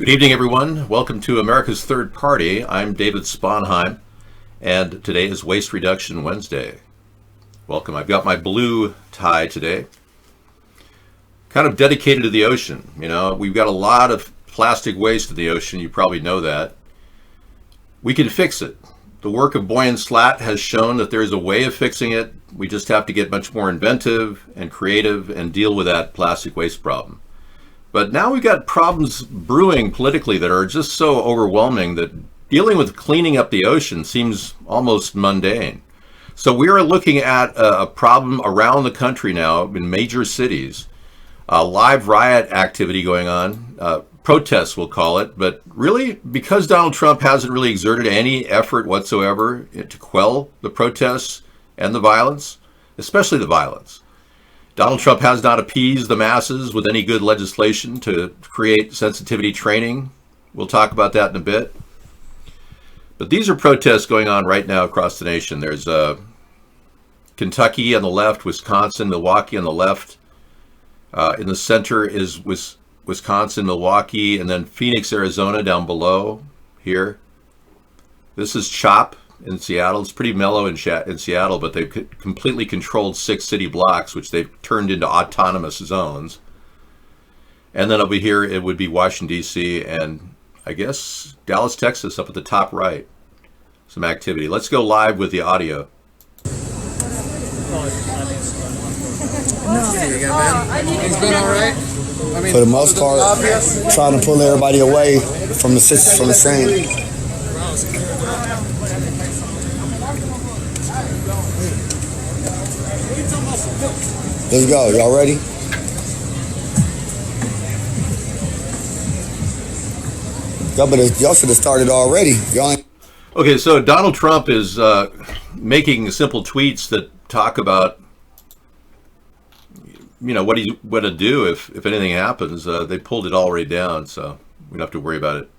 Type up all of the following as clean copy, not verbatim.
Good evening, everyone. Welcome to America's Third Party. I'm David Sponheim, and today is Waste Reduction Wednesday. Welcome. I've got my blue tie today, kind of dedicated to the ocean. You know, we've got a lot of plastic waste in the ocean. You probably know that. We can fix it. The work of Boyan Slat has shown that there is a way of fixing it. We just have to get much more inventive and creative and deal with that plastic waste problem. But now we've got problems brewing politically that are just so overwhelming that dealing with cleaning up the ocean seems almost mundane. So we are looking at a problem around the country now in major cities, live riot activity going on, protests we'll call it, but really because Donald Trump hasn't really exerted any effort whatsoever to quell the protests and the violence, especially the violence. Donald Trump has not appeased the masses with any good legislation to create sensitivity training. We'll talk about that in a bit. But these are protests going on right now across the nation. There's Kentucky on the left, Wisconsin, Milwaukee on the left. In the center is Wisconsin, Milwaukee, and then Phoenix, Arizona down below here. This is CHOP in Seattle. It's pretty mellow in Seattle, but they've completely controlled 6 city blocks, which they've turned into autonomous zones. And then over here, it would be Washington, D.C., and I guess Dallas, Texas, up at the top right. Some activity. Let's go live with the audio. He's been all right. For the most part, trying to pull everybody away from the scene. Let's go. Y'all ready? Y'all should have started already. Okay, so Donald Trump is making simple tweets that talk about, you know, what he's going to do if anything happens. They pulled it already down, so we don't have to worry about it.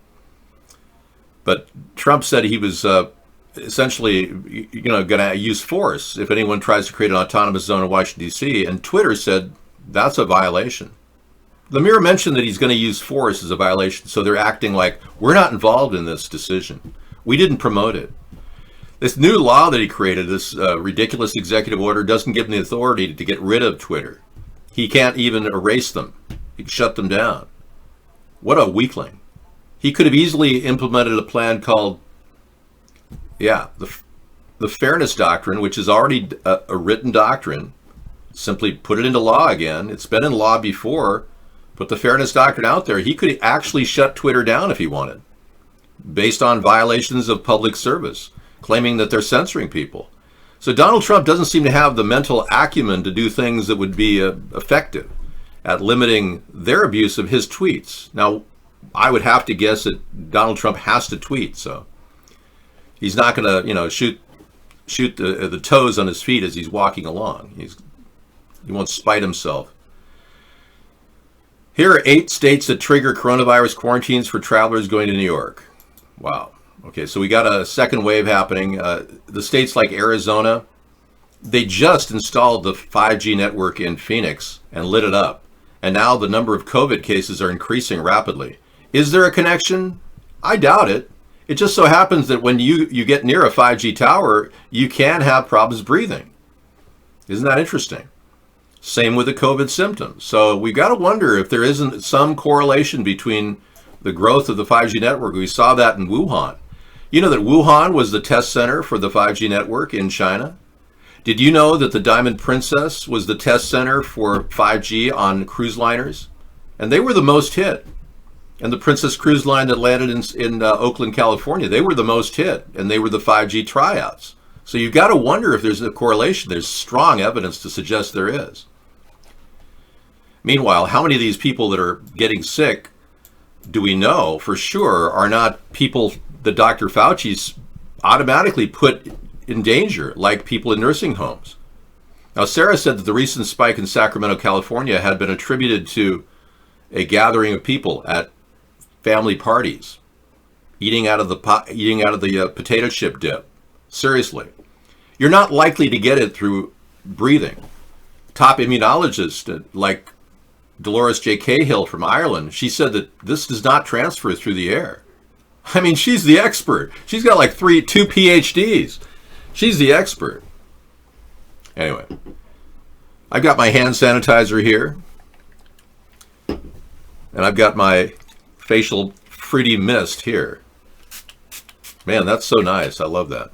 But Trump said he was essentially, going to use force if anyone tries to create an autonomous zone in Washington, D.C., and Twitter said that's a violation. The mere mention that he's going to use force is a violation, so they're acting like we're not involved in this decision. We didn't promote it. This new law that he created, this ridiculous executive order, doesn't give him the authority to get rid of Twitter. He can't even erase them. He can shut them down. What a weakling. He could have easily implemented a plan called the Fairness Doctrine, which is already a written doctrine. Simply put it into law again. It's been in law before. Put the Fairness Doctrine out there. He could actually shut Twitter down if he wanted, based on violations of public service, claiming that they're censoring people. So Donald Trump doesn't seem to have the mental acumen to do things that would be effective at limiting their abuse of his tweets. Now, I would have to guess that Donald Trump has to tweet, so he's not going to, shoot the toes on his feet as he's walking along. He won't spite himself. Here are 8 states that trigger coronavirus quarantines for travelers going to New York. Wow. Okay, so we got a second wave happening. The states like Arizona, they just installed the 5G network in Phoenix and lit it up. And now the number of COVID cases are increasing rapidly. Is there a connection? I doubt it. It just so happens that when you get near a 5G tower, you can have problems breathing. Isn't that interesting? Same with the COVID symptoms. So we've got to wonder if there isn't some correlation between the growth of the 5G network. We saw that in Wuhan. You know that Wuhan was the test center for the 5G network in China? Did you know that the Diamond Princess was the test center for 5G on cruise liners? And they were the most hit. And the Princess Cruise Line that landed in Oakland, California, they were the most hit, and they were the 5G tryouts. So you've got to wonder if there's a correlation. There's strong evidence to suggest there is. Meanwhile, how many of these people that are getting sick do we know for sure are not people that Dr. Fauci's automatically put in danger, like people in nursing homes? Now, Sarah said that the recent spike in Sacramento, California had been attributed to a gathering of people at family parties, eating out of the potato chip dip. Seriously, you're not likely to get it through breathing. Top immunologists like Dolores J. Cahill from Ireland, she said that this does not transfer through the air. I mean, she's the expert. She's got like two PhDs. She's the expert. Anyway, I've got my hand sanitizer here. And I've got my facial fruity mist here. Man, that's so nice. I love that.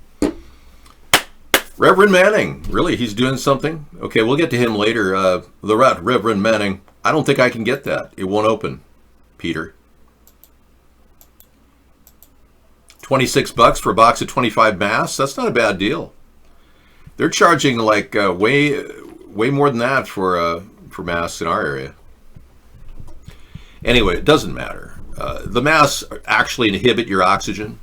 Reverend Manning, really, he's doing something? Okay, we'll get to him later. The Reverend Manning, I don't think I can get that. It won't open, Peter. $26 for a box of 25 masks? That's not a bad deal. They're charging like way more than that for masks in our area. Anyway, it doesn't matter. The masks actually inhibit your oxygen.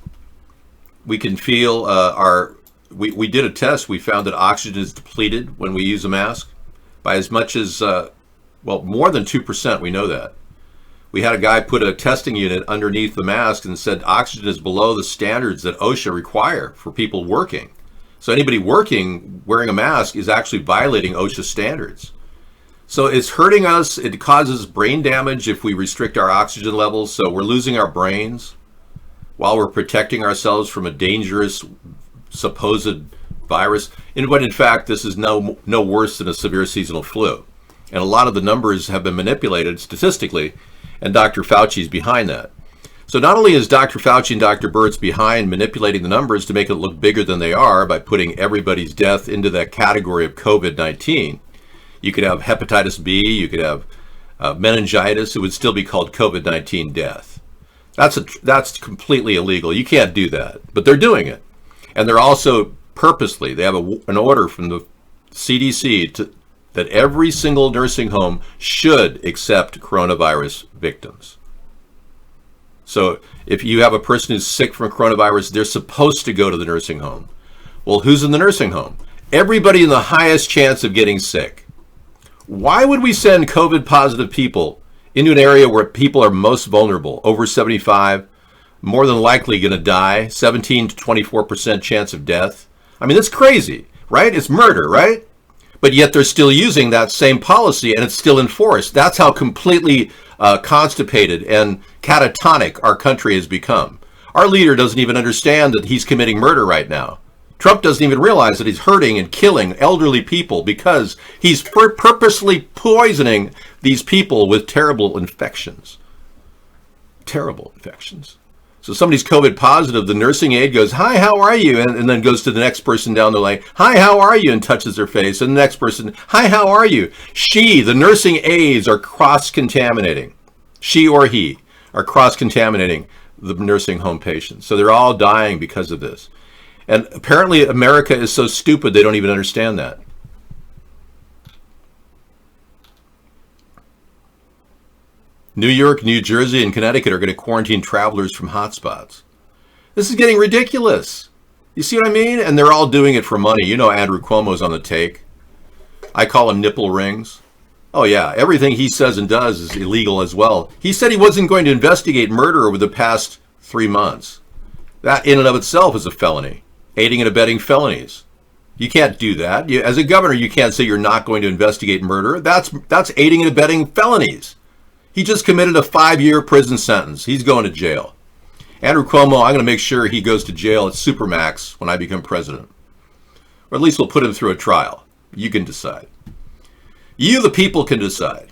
We can feel we did a test. We found that oxygen is depleted when we use a mask by as much as, more than 2%. We know that. We had a guy put a testing unit underneath the mask and said oxygen is below the standards that OSHA require for people working. So anybody working wearing a mask is actually violating OSHA standards. So it's hurting us. It causes brain damage if we restrict our oxygen levels. So we're losing our brains while we're protecting ourselves from a dangerous supposed virus. But in fact, this is no worse than a severe seasonal flu. And a lot of the numbers have been manipulated statistically, and Dr. Fauci's behind that. So not only is Dr. Fauci and Dr. Birx behind manipulating the numbers to make it look bigger than they are by putting everybody's death into that category of COVID-19, you could have hepatitis B, you could have meningitis, it would still be called COVID-19 death. That's completely illegal. You can't do that, but they're doing it. And they're also purposely, they have an order from the CDC that every single nursing home should accept coronavirus victims. So if you have a person who's sick from coronavirus, they're supposed to go to the nursing home. Well, who's in the nursing home? Everybody in the highest chance of getting sick. Why would we send COVID positive people into an area where people are most vulnerable, over 75, more than likely going to die, 17 to 24% chance of death? I mean, that's crazy, right? It's murder, right? But yet they're still using that same policy and it's still enforced. That's how completely constipated and catatonic our country has become. Our leader doesn't even understand that he's committing murder right now. Trump doesn't even realize that he's hurting and killing elderly people because he's purposely poisoning these people with terrible infections. Terrible infections. So somebody's COVID positive, the nursing aide goes, "Hi, how are you?" And then goes to the next person down the lane, "Hi, how are you?" and touches their face. And the next person, "Hi, how are you?" The nursing aides are cross-contaminating. She or he are cross-contaminating the nursing home patients. So they're all dying because of this. And apparently America is so stupid they don't even understand that. New York, New Jersey, and Connecticut are going to quarantine travelers from hotspots. This is getting ridiculous. You see what I mean? And they're all doing it for money. You know Andrew Cuomo's on the take. I call him nipple rings. Oh yeah, everything he says and does is illegal as well. He said he wasn't going to investigate murder over the past 3 months. That in and of itself is a felony. Aiding and abetting felonies. You can't do that. As a governor, you can't say you're not going to investigate murder. That's aiding and abetting felonies. He just committed a 5-year prison sentence. He's going to jail. Andrew Cuomo, I'm going to make sure he goes to jail at Supermax when I become president. Or at least we'll put him through a trial. You can decide. You, the people, can decide.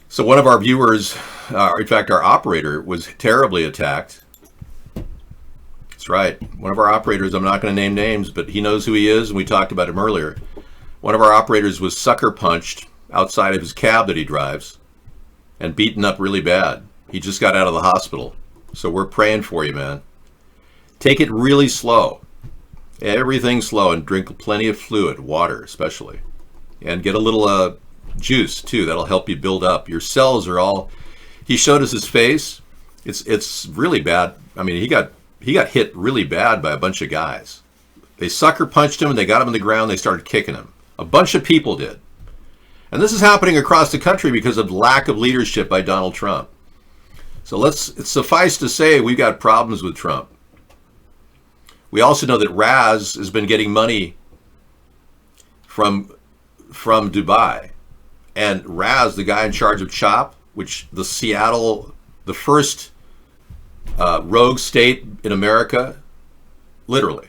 So one of our viewers, in fact, our operator, was terribly attacked. That's right. One of our operators, I'm not going to name names, but he knows who he is, and we talked about him earlier. One of our operators was sucker punched outside of his cab that he drives and beaten up really bad. He just got out of the hospital. So we're praying for you, man. Take it really slow. Everything slow, and drink plenty of fluid, water especially. And get a little juice too. That'll help you build up. Your cells are all... He showed us his face. It's really bad. I mean, he got hit really bad by a bunch of guys. They sucker punched him and they got him on the ground. They started kicking him. A bunch of people did. And this is happening across the country because of lack of leadership by Donald Trump. So it's suffice to say we've got problems with Trump. We also know that Raz has been getting money from Dubai. And Raz, the guy in charge of CHOP, which the first rogue state in America, literally,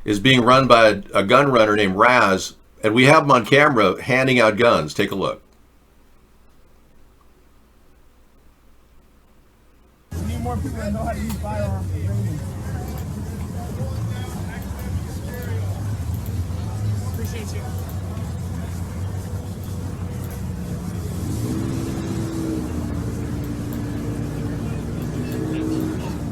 is being run by a gun runner named Raz, and we have him on camera handing out guns. Take a look. We need more people that know how to use firearms. Appreciate you.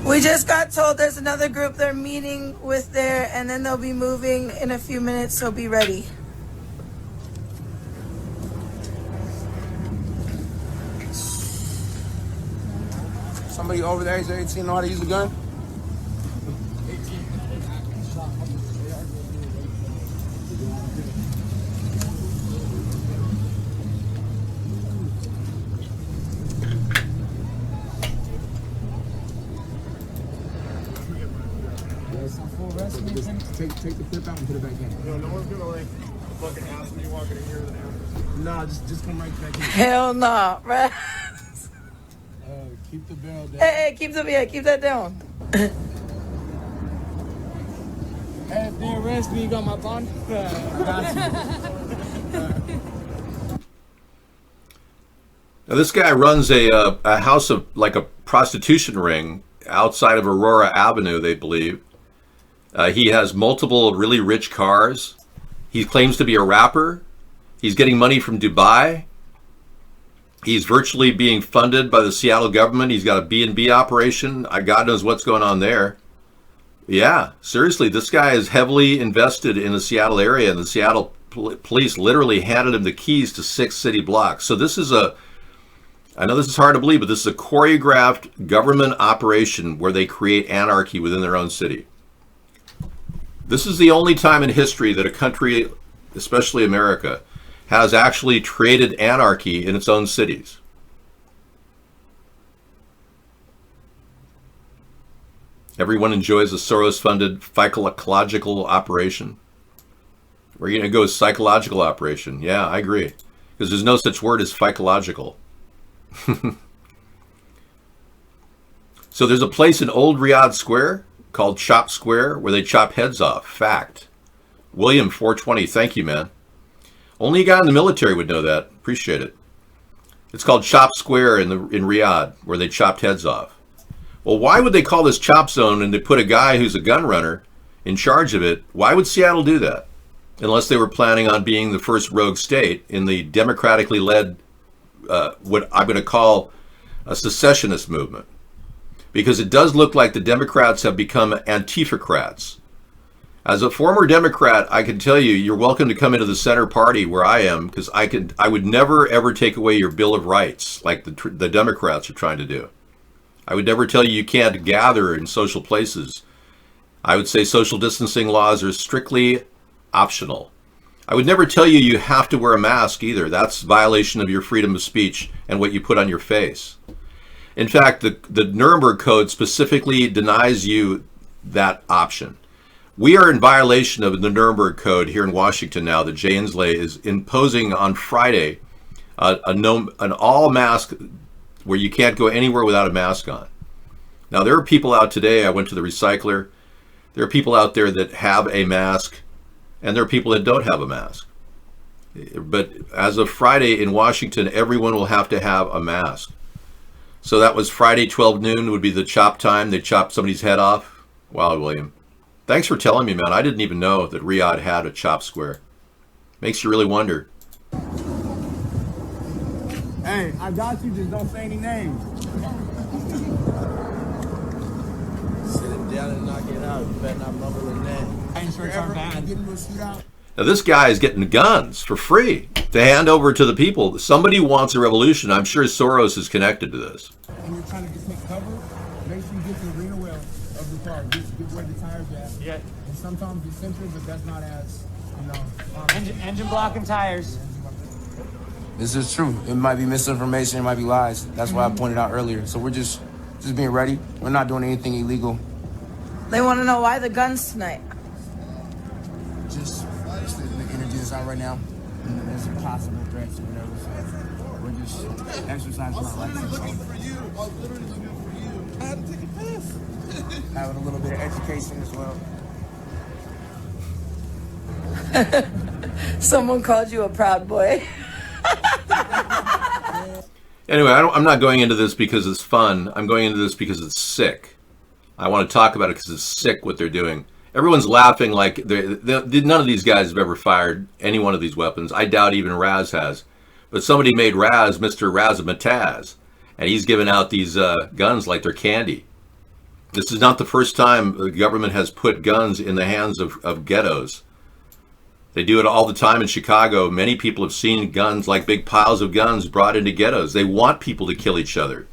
We just got told there's another group they're meeting with there, and then they'll be moving in a few minutes, so be ready. Somebody over there is 18 know how to use a gun? Take the clip out and put it back in. No one's gonna like fucking ask me walking in here with an amber. Nah, just come right back in. Hell no, right? Keep the barrel down. Hey, keep that down. Hey, if they arrest me, you got my bond? Got you. Now, this guy runs a house of like a prostitution ring outside of Aurora Avenue, they believe. He has multiple really rich cars. He claims to be a rapper. He's getting money from Dubai. He's virtually being funded by the Seattle government. He's got a B&B operation. God knows what's going on there. Yeah, seriously, this guy is heavily invested in the Seattle area, and the Seattle police literally handed him the keys to 6 city blocks. So this is I know this is hard to believe, but this is a choreographed government operation where they create anarchy within their own city. This is the only time in history that a country, especially America, has actually created anarchy in its own cities. Everyone enjoys a Soros-funded psychological operation. We're going to go with psychological operation. Yeah, I agree. Because there's no such word as psychological. So there's a place in Old Riyadh Square called Chop Square where they chop heads off. Fact. William 420, thank you, man. Only a guy in the military would know that. Appreciate it. It's called Chop Square in Riyadh, where they chopped heads off. Well, why would they call this Chop Zone and they put a guy who's a gun runner in charge of it? Why would Seattle do that? Unless they were planning on being the first rogue state in the democratically led, what I'm going to call a secessionist movement. Because it does look like the Democrats have become Antifa-crats. As a former Democrat, I can tell you, you're welcome to come into the center party where I am, because I would never ever take away your Bill of Rights like the Democrats are trying to do. I would never tell you can't gather in social places. I would say social distancing laws are strictly optional. I would never tell you you have to wear a mask either. That's violation of your freedom of speech and what you put on your face. In fact, the Nuremberg Code specifically denies you that option. We are in violation of the Nuremberg Code here in Washington now that Jay Inslee is imposing on Friday an all mask where you can't go anywhere without a mask on. Now, there are people out today, I went to the recycler, there are people out there that have a mask, and there are people that don't have a mask. But as of Friday in Washington, everyone will have to have a mask. So that was Friday, 12 noon would be the chop time. They chopped somebody's head off. Wow, William. Thanks for telling me, man. I didn't even know that Riyadh had a chop square. Makes you really wonder. Hey, I got you, just don't say any names. Sit him down and knock it out. You better not mumble a name. I ain't sure it's our bad. Get into a shootout. Now this guy is getting guns for free to hand over to the people. Somebody wants a revolution. I'm sure Soros is connected to this. And you're trying to just take cover, make sure you get to the rear wheel of the car. Get where the tires at. Yeah. And sometimes it's center, but that's not as, Engine block and tires. This is true. It might be misinformation. It might be lies. That's why I pointed out earlier. So we're just being ready. We're not doing anything illegal. They want to know why the guns tonight. Just the energy outside right now. And there's possible threats or whatever. So we're just exercising our rights. Looking for you. I was literally looking for you. I had to take a pass. Having a little bit of education as well. Someone called you a proud boy. Anyway, I'm not going into this because it's fun. I'm going into this because it's sick. I want to talk about it because it's sick what they're doing. Everyone's laughing like none of these guys have ever fired any one of these weapons. I doubt even Raz has. But somebody made Raz Mr. Razzmatazz, and he's giving out these guns like they're candy. This is not the first time the government has put guns in the hands of ghettos. They do it all the time in Chicago. Many people have seen guns, like big piles of guns, brought into ghettos. They want people to kill each other.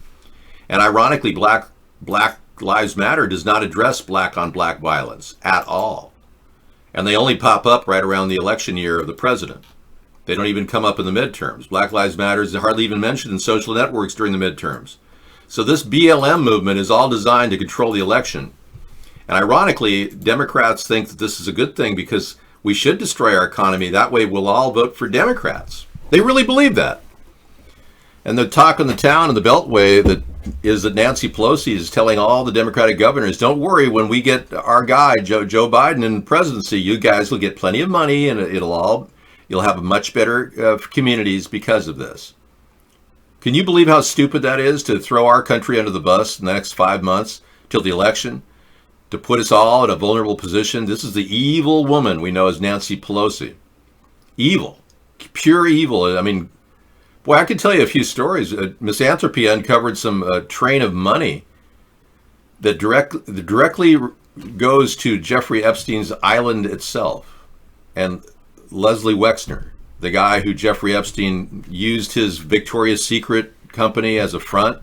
And ironically, Black Lives Matter does not address black-on-black violence at all. And they only pop up right around the election year of the president. They don't even come up in the midterms. Black Lives Matter is hardly even mentioned in social networks during the midterms. So this BLM movement is all designed to control the election. And ironically, Democrats think that this is a good thing because we should destroy our economy. That way we'll all vote for Democrats. They really believe that. And the talk in the town and the Beltway that Nancy Pelosi is telling all the Democratic governors, don't worry, when we get our guy, Joe Biden, in presidency, you guys will get plenty of money and you'll have much better communities because of this. Can you believe how stupid that is, to throw our country under the bus in the next 5 months till the election, to put us all in a vulnerable position? This is the evil woman we know as Nancy Pelosi. Evil. Pure evil. I mean, boy, I could tell you a few stories. Misanthropy uncovered some train of money that directly goes to Jeffrey Epstein's island itself. And Leslie Wexner, the guy who Jeffrey Epstein used his Victoria's Secret company as a front.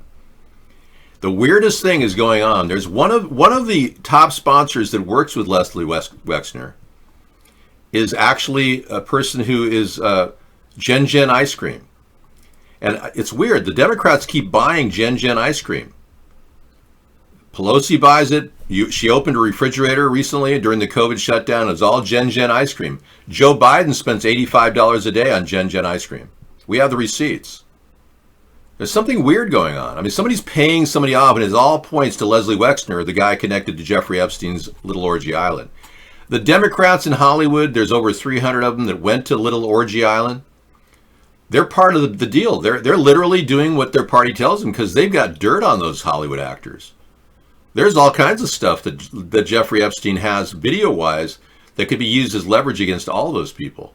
The weirdest thing is going on. There's one of the top sponsors that works with Leslie Wexner is actually a person who is Gen ice cream. And it's weird. The Democrats keep buying Gen ice cream. Pelosi buys it. She opened a refrigerator recently during the COVID shutdown. It was all Gen ice cream. Joe Biden spends $85 a day on Gen ice cream. We have the receipts. There's something weird going on. I mean, somebody's paying somebody off, and it all points to Leslie Wexner, the guy connected to Jeffrey Epstein's Little Orgy Island. The Democrats in Hollywood, there's over 300 of them that went to Little Orgy Island. They're part of the deal. They're literally doing what their party tells them because they've got dirt on those Hollywood actors. There's all kinds of stuff that Jeffrey Epstein has video-wise that could be used as leverage against all those people.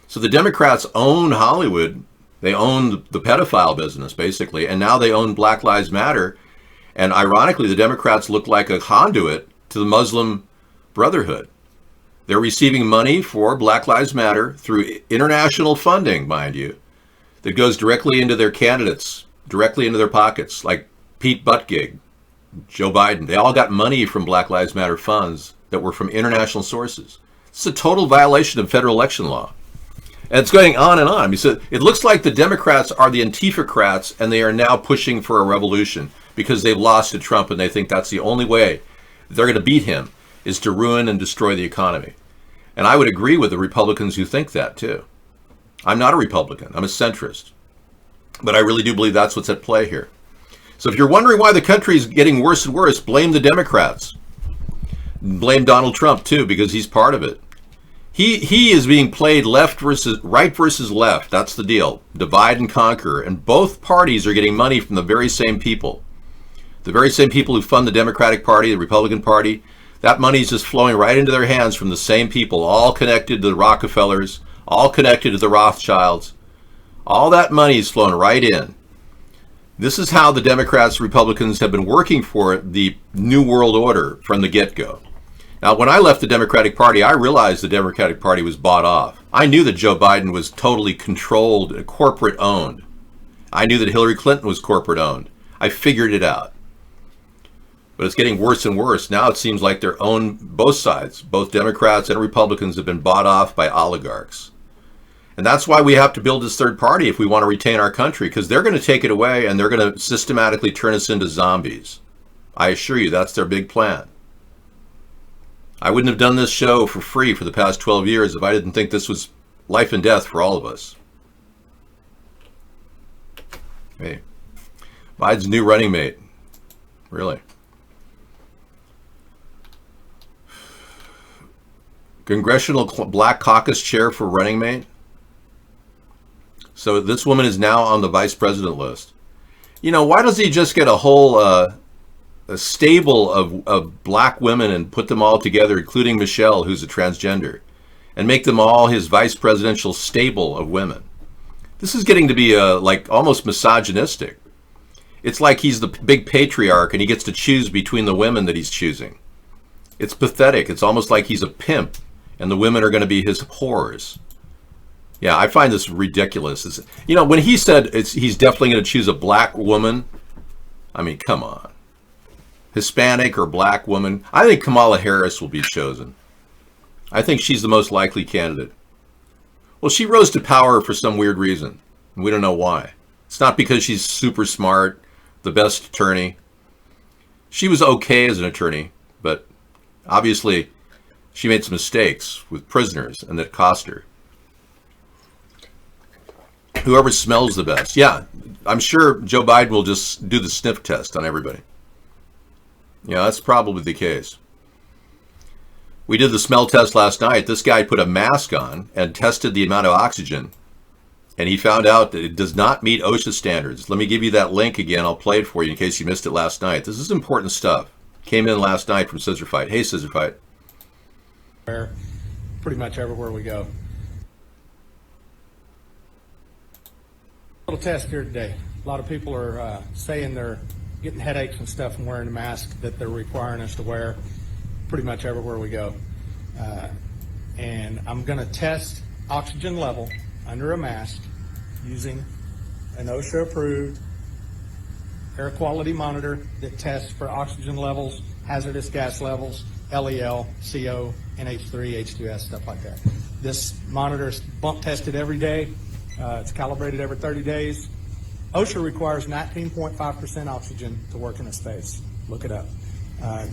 So the Democrats own Hollywood. They own the pedophile business, basically, and now they own Black Lives Matter. And ironically, the Democrats look like a conduit to the Muslim Brotherhood. They're receiving money for Black Lives Matter through international funding, mind you, that goes directly into their candidates, directly into their pockets, like Pete Buttigieg, Joe Biden. They all got money from Black Lives Matter funds that were from international sources. It's a total violation of federal election law. And it's going on and on. I mean, so it looks like the Democrats are the Antifa-crats, and they are now pushing for a revolution because they've lost to Trump, and they think that's the only way they're going to beat him, is to ruin and destroy the economy. And I would agree with the Republicans who think that, too. I'm not a Republican. I'm a centrist. But I really do believe that's what's at play here. So if you're wondering why the country is getting worse and worse, blame the Democrats. Blame Donald Trump, too, because he's part of it. He is being played right versus left. That's the deal. Divide and conquer. And both parties are getting money from the very same people. The very same people who fund the Democratic Party, the Republican Party. That money is just flowing right into their hands from the same people, all connected to the Rockefellers, all connected to the Rothschilds. All that money is flowing right in. This is how the Democrats, Republicans have been working for the New World Order from the get-go. Now, when I left the Democratic Party, I realized the Democratic Party was bought off. I knew that Joe Biden was totally controlled, corporate-owned. I knew that Hillary Clinton was corporate-owned. I figured it out. But it's getting worse and worse. Now it seems like they're owned, both sides, both Democrats and Republicans have been bought off by oligarchs. And that's why we have to build this third party if we want to retain our country, because they're going to take it away and they're going to systematically turn us into zombies. I assure you, that's their big plan. I wouldn't have done this show for free for the past 12 years if I didn't think this was life and death for all of us. Hey, Biden's new running mate. Really? Congressional Black Caucus chair for running mate. So this woman is now on the vice president list. You know, why doesn't he just get a whole a stable of black women and put them all together, including Michelle, who's a transgender, and make them all his vice presidential stable of women? This is getting to be like almost misogynistic. It's like he's the big patriarch and he gets to choose between the women that he's choosing. It's pathetic. It's almost like he's a pimp and the women are going to be his whores. Yeah, I find this ridiculous. You know, when he said he's definitely going to choose a black woman, I mean, come on. Hispanic or black woman, I think Kamala Harris will be chosen. I think she's the most likely candidate. Well, she rose to power for some weird reason. We don't know why. It's not because she's super smart, the best attorney. She was okay as an attorney, but obviously she made some mistakes with prisoners and that cost her. Whoever smells the best. Yeah, I'm sure Joe Biden will just do the sniff test on everybody. Yeah, that's probably the case. We did the smell test last night. This guy put a mask on and tested the amount of oxygen. And he found out that it does not meet OSHA standards. Let me give you that link again. I'll play it for you in case you missed it last night. This is important stuff. Came in last night from Scissor Fight. Hey, Scissor Fight. Pretty much everywhere we go. Little test here today. A lot of people are saying they're getting headaches and stuff from wearing a mask that they're requiring us to wear pretty much everywhere we go. And I'm going to test oxygen level under a mask using an OSHA-approved air quality monitor that tests for oxygen levels, hazardous gas levels, LEL, CO, NH3, H2S, stuff like that. This monitor is bump tested every day. It's calibrated every 30 days. OSHA requires 19.5% oxygen to work in a space. Look it up.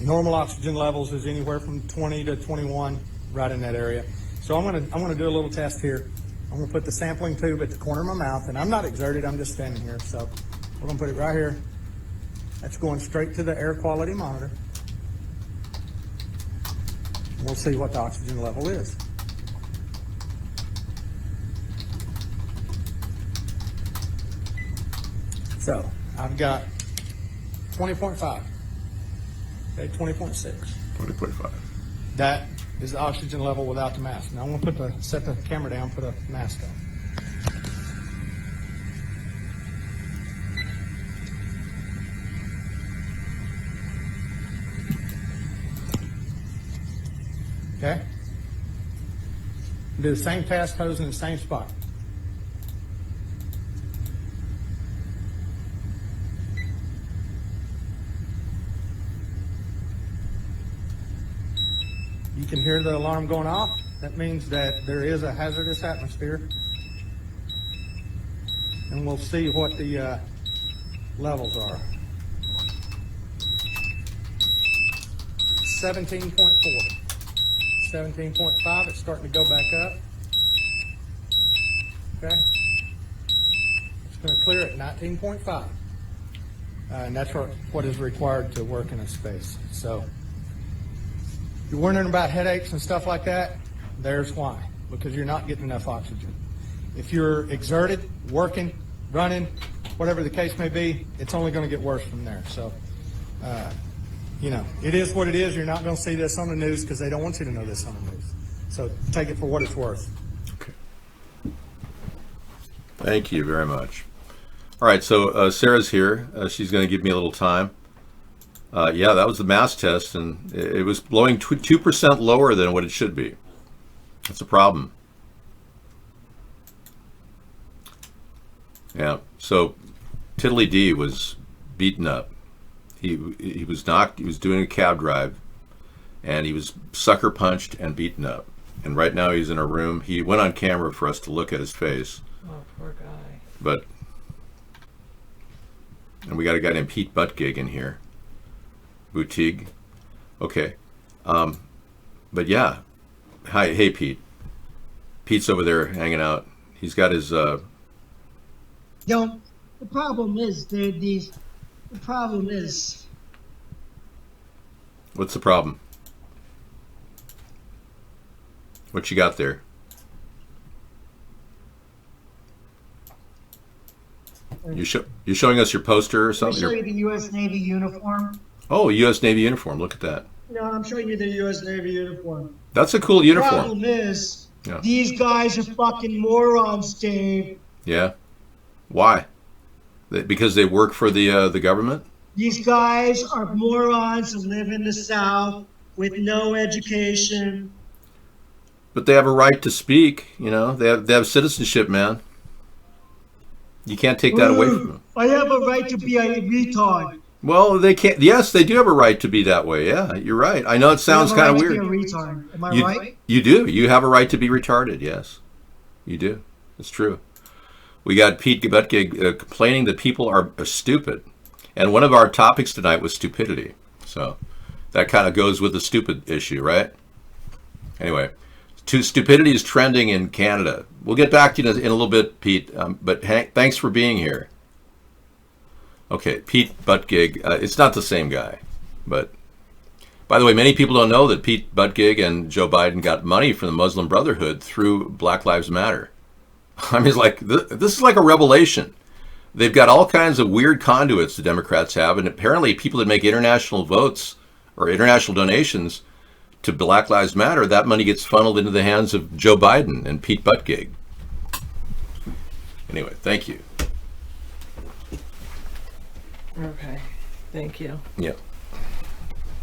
Normal oxygen levels is anywhere from 20 to 21, right in that area. So I'm gonna do a little test here. I'm gonna put the sampling tube at the corner of my mouth, and I'm not exerted, I'm just standing here. So we're gonna put it right here. That's going straight to the air quality monitor. We'll see what the oxygen level is. So I've got 20.5, okay, 20.6. 20.5. That is the oxygen level without the mask. Now I'm gonna set the camera down, put a mask on. Okay? Do the same test, hose in the same spot. You can hear the alarm going off. That means that there is a hazardous atmosphere. And we'll see what the levels are. 17.4. 17.5, it's starting to go back up. Okay? It's going to clear at 19.5. And that's what is required to work in a space. So, if you're wondering about headaches and stuff like that, there's why. Because you're not getting enough oxygen. If you're exerted, working, running, whatever the case may be, it's only going to get worse from there. So, you know, it is what it is. You're not going to see this on the news because they don't want you to know this on the news. So take it for what it's worth. Okay. Thank you very much. All right, so Sarah's here. She's going to give me a little time. Yeah, that was the mass test, and it was blowing 2% lower than what it should be. That's a problem. Yeah, so Tiddly D was beaten up. He was knocked, he was doing a cab drive, and he was sucker punched and beaten up. And right now he's in a room. He went on camera for us to look at his face. Oh, poor guy. But, and we got a guy named Pete Buttigieg in here. Boutique. Okay. But yeah. Hi, hey Pete. Pete's over there hanging out. He's got his. The problem is the problem is What's the problem? What you got there? You're showing us your poster or I'll something? show you the U.S. Navy uniform. Oh, U.S. Navy uniform. Look at that. No, I'm showing you the U.S. Navy uniform. That's a cool The uniform. problem is Yeah. these guys are fucking morons, Dave. Yeah. Why? Because they work for the government? These guys are morons who live in the South with no education. But they have a right to speak. You know, they have citizenship, man. You can't take that away from them. I have a right to be a retard. Well, they can't. Yes, they do have a right to be that way. Yeah, you're right. I know it sounds I have a kind of right weird. to be a retard. Am I You, right? you do. You have a right to be retarded. Yes, you do. It's true. We got Pete Buttigieg complaining that people are stupid, and one of our topics tonight was stupidity. So that kind of goes with the stupid issue, right? Anyway, stupidity is trending in Canada. We'll get back to you in a little bit, Pete. But thanks for being here. Okay, Pete Buttigieg. It's not the same guy, but by the way, many people don't know that Pete Buttigieg and Joe Biden got money from the Muslim Brotherhood through Black Lives Matter. I mean, it's like this is like a revelation. They've got all kinds of weird conduits the Democrats have, and apparently people that make international votes or international donations to Black Lives Matter, that money gets funneled into the hands of Joe Biden and Pete Buttigieg. Anyway, thank you. Okay, thank you. Yeah.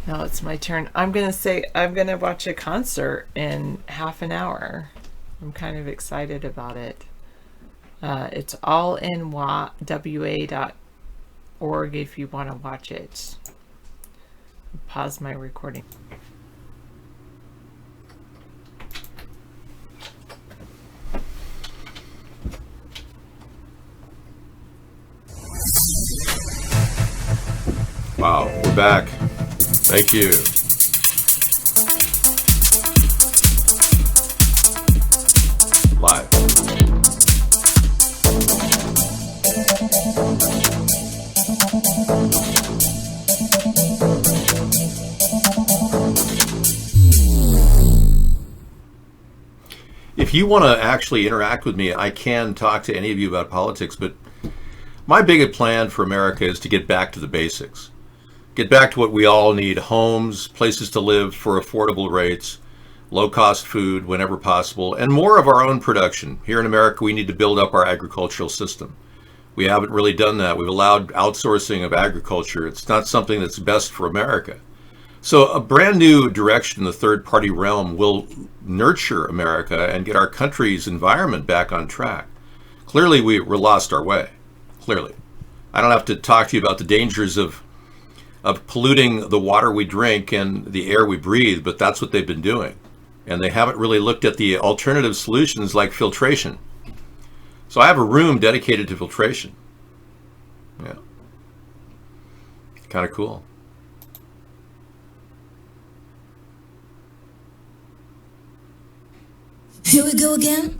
Now it's my turn. I'm gonna watch a concert in half an hour. I'm kind of excited about it. It's allnywa.org if you want to watch it. Pause my recording. Wow, we're back. Thank you. Live. If you want to actually interact with me, I can talk to any of you about politics, but my big plan for America is to get back to the basics. Get back to what we all need: homes, places to live for affordable rates, low-cost food whenever possible, and more of our own production. Here in America, we need to build up our agricultural system. We haven't really done that. We've allowed outsourcing of agriculture. It's not something that's best for America. So a brand new direction in the third-party realm will nurture America and get our country's environment back on track. Clearly, we're lost our way. Clearly. I don't have to talk to you about the dangers of polluting the water we drink and the air we breathe, but that's what they've been doing. And they haven't really looked at the alternative solutions like filtration. So I have a room dedicated to filtration. Yeah. Kind of cool. Here we go again.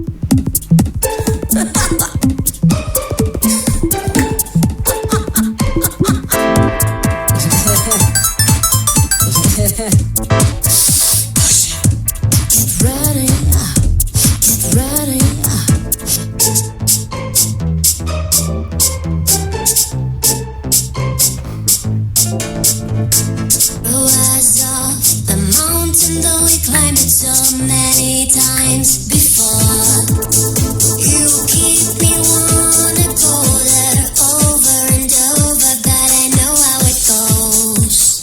Get ready, get ready. Oh, I saw the mountain, though we climbed it so many times before. You keep me wanna go there over and over, but I know how it goes.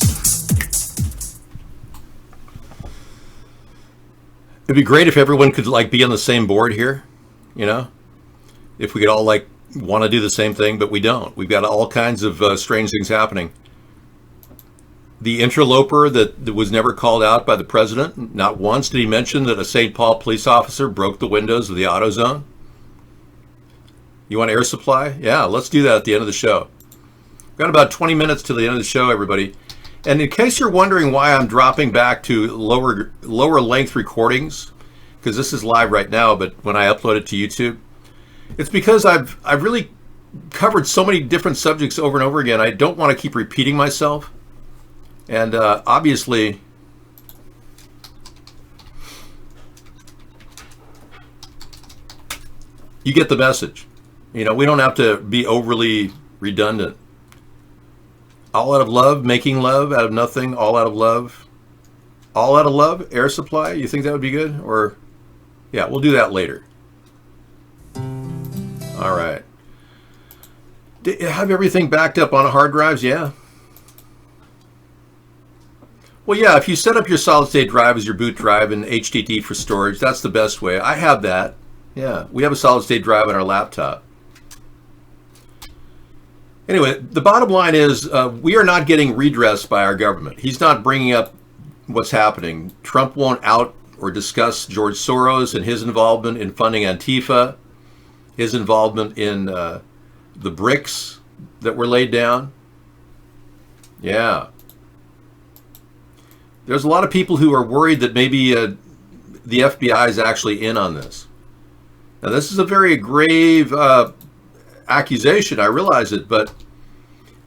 It'd be great if everyone could be on the same board here, you know? If we could all want to do the same thing, but we don't. We've got all kinds of strange things happening. The interloper that was never called out by the president, not once did he mention that a St. Paul police officer broke the windows of the AutoZone. You want air supply? Yeah, let's do that at the end of the show. We've got about 20 minutes to the end of the show, everybody. And in case you're wondering why I'm dropping back to lower length recordings, because this is live right now, but when I upload it to YouTube, it's because I've really covered so many different subjects over and over again. I don't want to keep repeating myself. And obviously, you get the message. You know, we don't have to be overly redundant. All out of love, making love out of nothing, all out of love. All out of love, air supply. You think that would be good? Or, yeah, we'll do that later. All right. Have everything backed up on hard drives? Yeah. Well, yeah, if you set up your solid state drive as your boot drive and HDD for storage, that's the best way. I have that. Yeah, we have a solid state drive on our laptop. Anyway, the bottom line is we are not getting redressed by our government. He's not bringing up what's happening. Trump won't out or discuss George Soros and his involvement in funding Antifa, his involvement in the bricks that were laid down. Yeah. There's a lot of people who are worried that maybe the FBI is actually in on this. Now, this is a very grave accusation, I realize it, but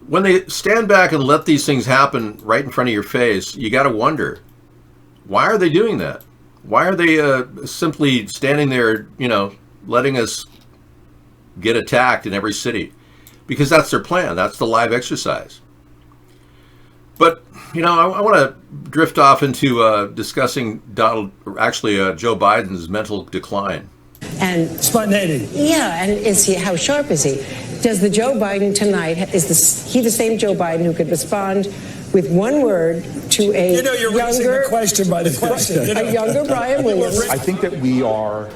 when they stand back and let these things happen right in front of your face, you got to wonder, why are they doing that? Why are they simply standing there, you know, letting us get attacked in every city? Because that's their plan. That's the live exercise. But, you know, I want to drift off into discussing Joe Biden's mental decline. And spontaneity. Yeah, and how sharp is he? Does the Joe Biden tonight, is he the same Joe Biden who could respond with one word to a you're younger the question by the question. A younger Brian Williams? I think that we are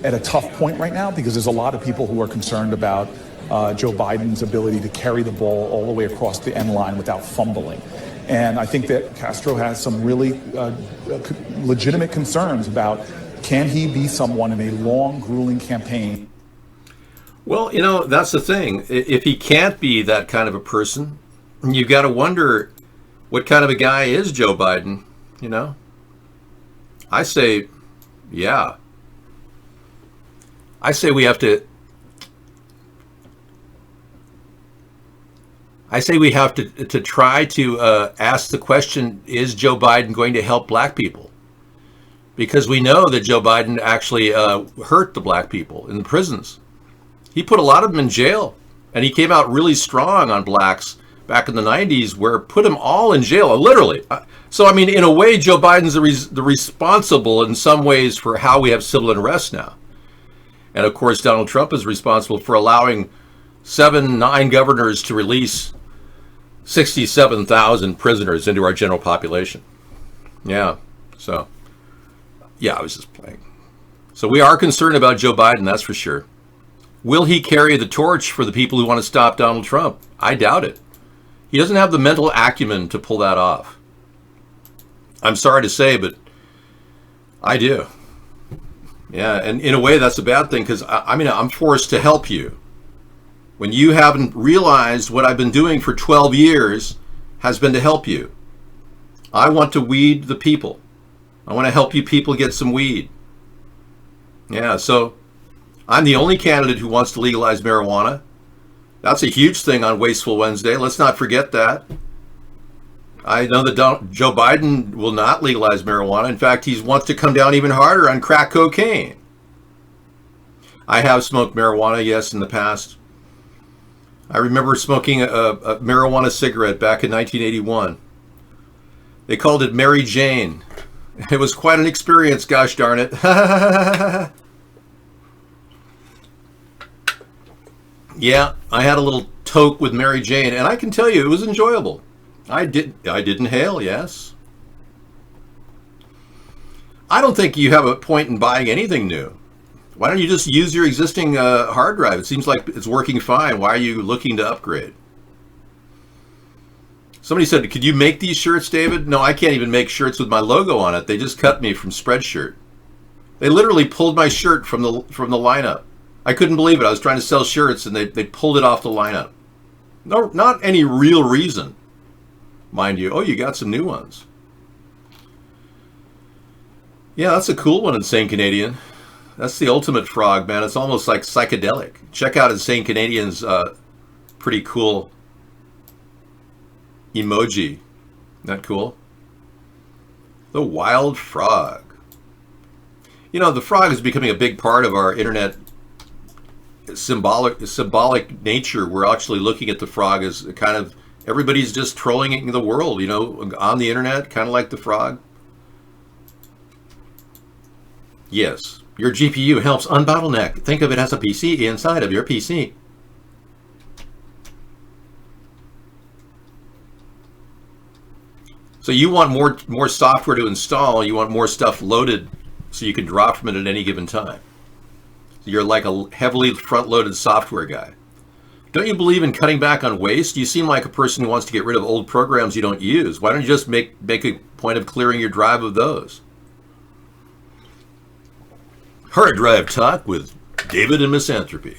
at a tough point right now because there's a lot of people who are concerned about Joe Biden's ability to carry the ball all the way across the end line without fumbling. And I think that Castro has some really legitimate concerns about, can he be someone in a long, grueling campaign? Well, you know, that's the thing. If he can't be that kind of a person, you got to wonder what kind of a guy is Joe Biden, you know? I say, yeah. I say we have to try to ask the question, is Joe Biden going to help black people? Because we know that Joe Biden actually hurt the black people in the prisons. He put a lot of them in jail, and he came out really strong on blacks back in the 90s, where put them all in jail, literally. So, I mean, in a way, Joe Biden's the responsible in some ways for how we have civil unrest now. And of course, Donald Trump is responsible for allowing 9 governors to release 67,000 prisoners into our general population. Yeah, so, yeah, I was just playing. So we are concerned about Joe Biden, that's for sure. Will he carry the torch for the people who want to stop Donald Trump? I doubt it. He doesn't have the mental acumen to pull that off. I'm sorry to say, but I do. Yeah, and in a way that's a bad thing, because I mean, I'm forced to help you. When you haven't realized what I've been doing for 12 years has been to help you. I want to weed the people. I want to help you people get some weed. Yeah, so I'm the only candidate who wants to legalize marijuana. That's a huge thing on Wasteful Wednesday. Let's not forget that. I know that Joe Biden will not legalize marijuana. In fact, he wants to come down even harder on crack cocaine. I have smoked marijuana, yes, in the past. I remember smoking a marijuana cigarette back in 1981. They called it Mary Jane. It was quite an experience, gosh darn it. Yeah, I had a little toke with Mary Jane, and I can tell you it was enjoyable. I did inhale, yes. I don't think you have a point in buying anything new. Why don't you just use your existing hard drive? It seems like it's working fine. Why are you looking to upgrade? Somebody said, could you make these shirts, David? No, I can't even make shirts with my logo on it. They just cut me from Spreadshirt. They literally pulled my shirt from the lineup. I couldn't believe it. I was trying to sell shirts, and they pulled it off the lineup. No, not any real reason, mind you. Oh, you got some new ones. Yeah, that's a cool one, Insane Canadian. That's the ultimate frog, man. It's almost like psychedelic. Check out Insane Canadian's pretty cool emoji. Isn't that cool? The wild frog. You know, the frog is becoming a big part of our internet symbolic nature. We're actually looking at the frog as kind of, everybody's just trolling the world, you know, on the internet, kind of like the frog. Yes, your GPU helps unbottleneck. Think of it as a PC inside of your PC. So you want more software to install, you want more stuff loaded so you can draw from it at any given time. You're like a heavily front-loaded software guy. Don't you believe in cutting back on waste? You seem like a person who wants to get rid of old programs you don't use. Why don't you just make a point of clearing your drive of those? Hard Drive Talk with David and Misanthropy.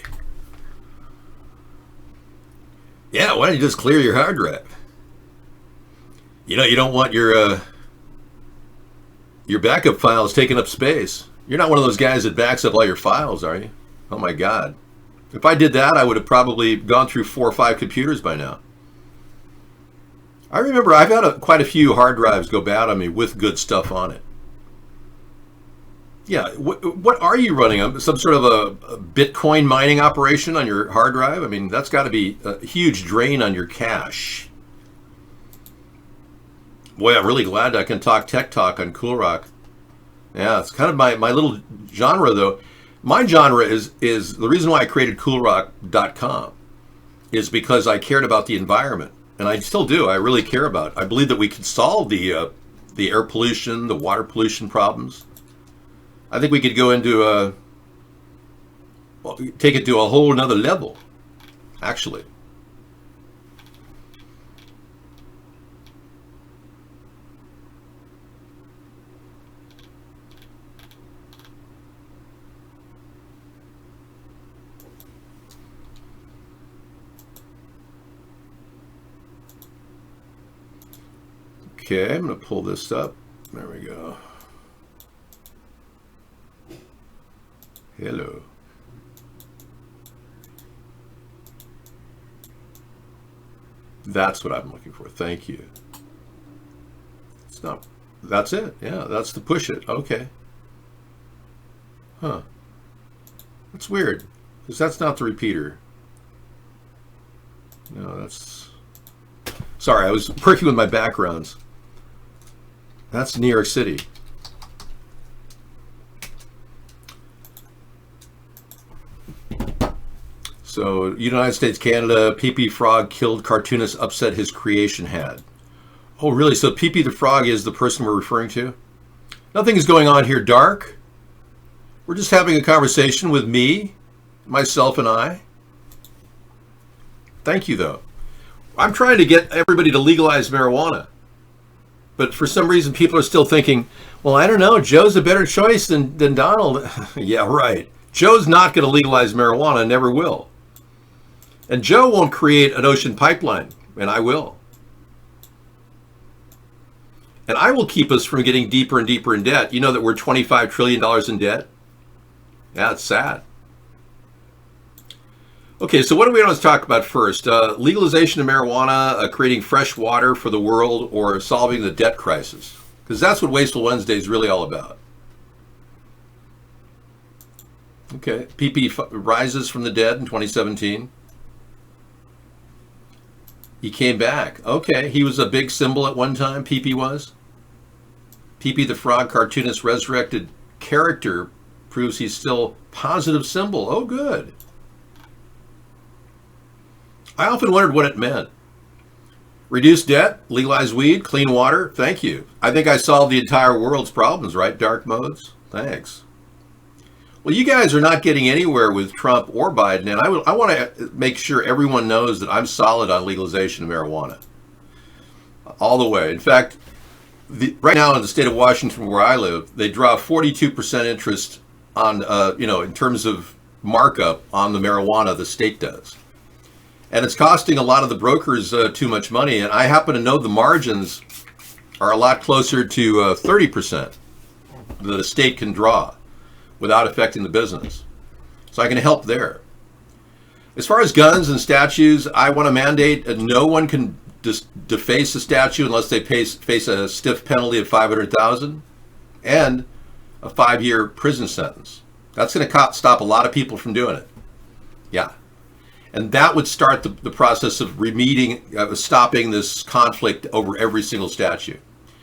Yeah, why don't you just clear your hard drive? You know, you don't want your backup files taking up space. You're not one of those guys that backs up all your files, are you? Oh my God. If I did that, I would have probably gone through 4 or 5 computers by now. I remember I've had quite a few hard drives go bad on me with good stuff on it. Yeah, what are you running? Some sort of a Bitcoin mining operation on your hard drive? I mean, that's got to be a huge drain on your cache. Boy, I'm really glad I can talk tech talk on Cool Rock. Yeah, it's kind of my little genre, though. My genre is the reason why I created CoolRock.com is because I cared about the environment, and I still do. I really care about it. I believe that we can solve the air pollution, the water pollution problems. I think we could go into take it to a whole nother level, actually. Okay, I'm going to pull this up. There we go. Hello. That's what I'm looking for. Thank you. It's not. That's it. Yeah, that's to push it. Okay. Huh. That's weird, because that's not the repeater. No, that's... Sorry, I was working with my backgrounds. That's New York City. So, United States, Canada, Pee-Pee Frog killed cartoonist, upset his creation had. Oh, really? So Pee-Pee the Frog is the person we're referring to? Nothing is going on here, Dark. We're just having a conversation with me, myself, and I. Thank you, though. I'm trying to get everybody to legalize marijuana. But for some reason, people are still thinking, well, I don't know, Joe's a better choice than Donald. Yeah, right. Joe's not going to legalize marijuana, never will. And Joe won't create an ocean pipeline, and I will. And I will keep us from getting deeper and deeper in debt. You know that we're $25 trillion in debt? Yeah, it's sad. Okay, so what do we want to talk about first? Legalization of marijuana, creating fresh water for the world, or solving the debt crisis? Because that's what Wasteful Wednesday is really all about. Okay, Pee-Pee rises from the dead in 2017. He came back. Okay, he was a big symbol at one time, Pee-Pee was. Pee-Pee the Frog, cartoonist, resurrected character, proves he's still positive symbol. Oh, good. I often wondered what it meant. Reduce debt, legalize weed, clean water. Thank you. I think I solved the entire world's problems, right? Dark modes. Thanks. Well, you guys are not getting anywhere with Trump or Biden, and I want to make sure everyone knows that I'm solid on legalization of marijuana. All the way. In fact, right now in the state of Washington where I live, they draw 42% interest on, in terms of markup on the marijuana the state does. And it's costing a lot of the brokers too much money, and I happen to know the margins are a lot closer to 30%. that a state can draw without affecting the business. So I can help there. As far as guns and statues, I want to mandate that no one can deface a statue unless they face a stiff penalty of $500,000 and a 5-year prison sentence. That's going to stop a lot of people from doing it. Yeah. And that would start the process of stopping this conflict over every single statue.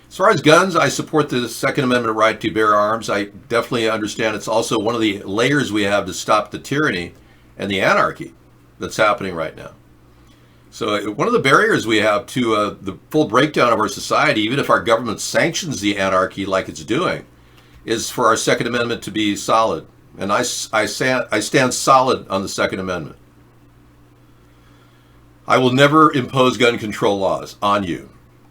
As far as guns, I support the Second Amendment right to bear arms. I definitely understand it's also one of the layers we have to stop the tyranny and the anarchy that's happening right now. So one of the barriers we have to the full breakdown of our society, even if our government sanctions the anarchy like it's doing, is for our Second Amendment to be solid. And I stand solid on the Second Amendment. I will never impose gun control laws on you.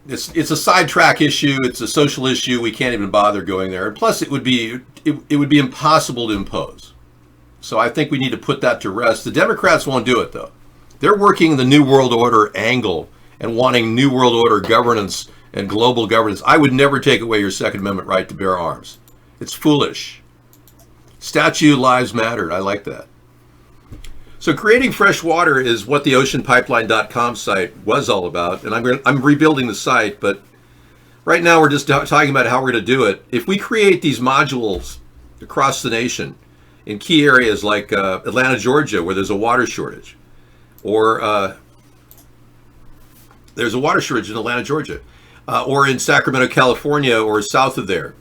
It's a sidetrack issue. It's a social issue. We can't even bother going there. And plus, it would be impossible to impose. So I think we need to put that to rest. The Democrats won't do it, though. They're working the New World Order angle and wanting New World Order governance and global governance. I would never take away your Second Amendment right to bear arms. It's foolish. Statue lives matter. I like that. So creating fresh water is what the oceanpipeline.com site was all about. And I'm rebuilding the site, but right now we're just talking about how we're going to do it. If we create these modules across the nation in key areas like Atlanta, Georgia, where there's a water shortage, or there's a water shortage in Atlanta, Georgia, or in Sacramento, California, or south of there,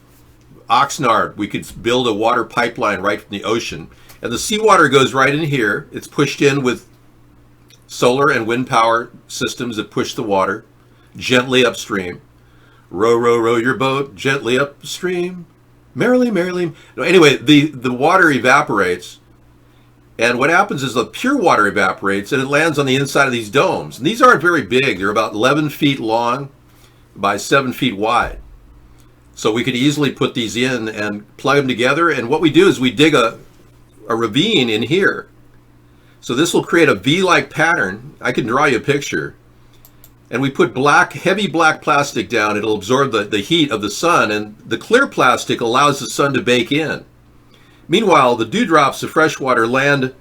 Oxnard, we could build a water pipeline right from the ocean. And the seawater goes right in here. It's pushed in with solar and wind power systems that push the water gently upstream. Row, row, row your boat gently upstream. Merrily, merrily. No, anyway, the water evaporates. And what happens is the pure water evaporates and it lands on the inside of these domes. And these aren't very big. They're about 11 feet long by 7 feet wide. So we could easily put these in and plug them together. And what we do is we dig a ravine in here. So this will create a V-like pattern. I can draw you a picture. And we put heavy black plastic down. It'll absorb the heat of the sun. And the clear plastic allows the sun to bake in. Meanwhile, the dewdrops of fresh water land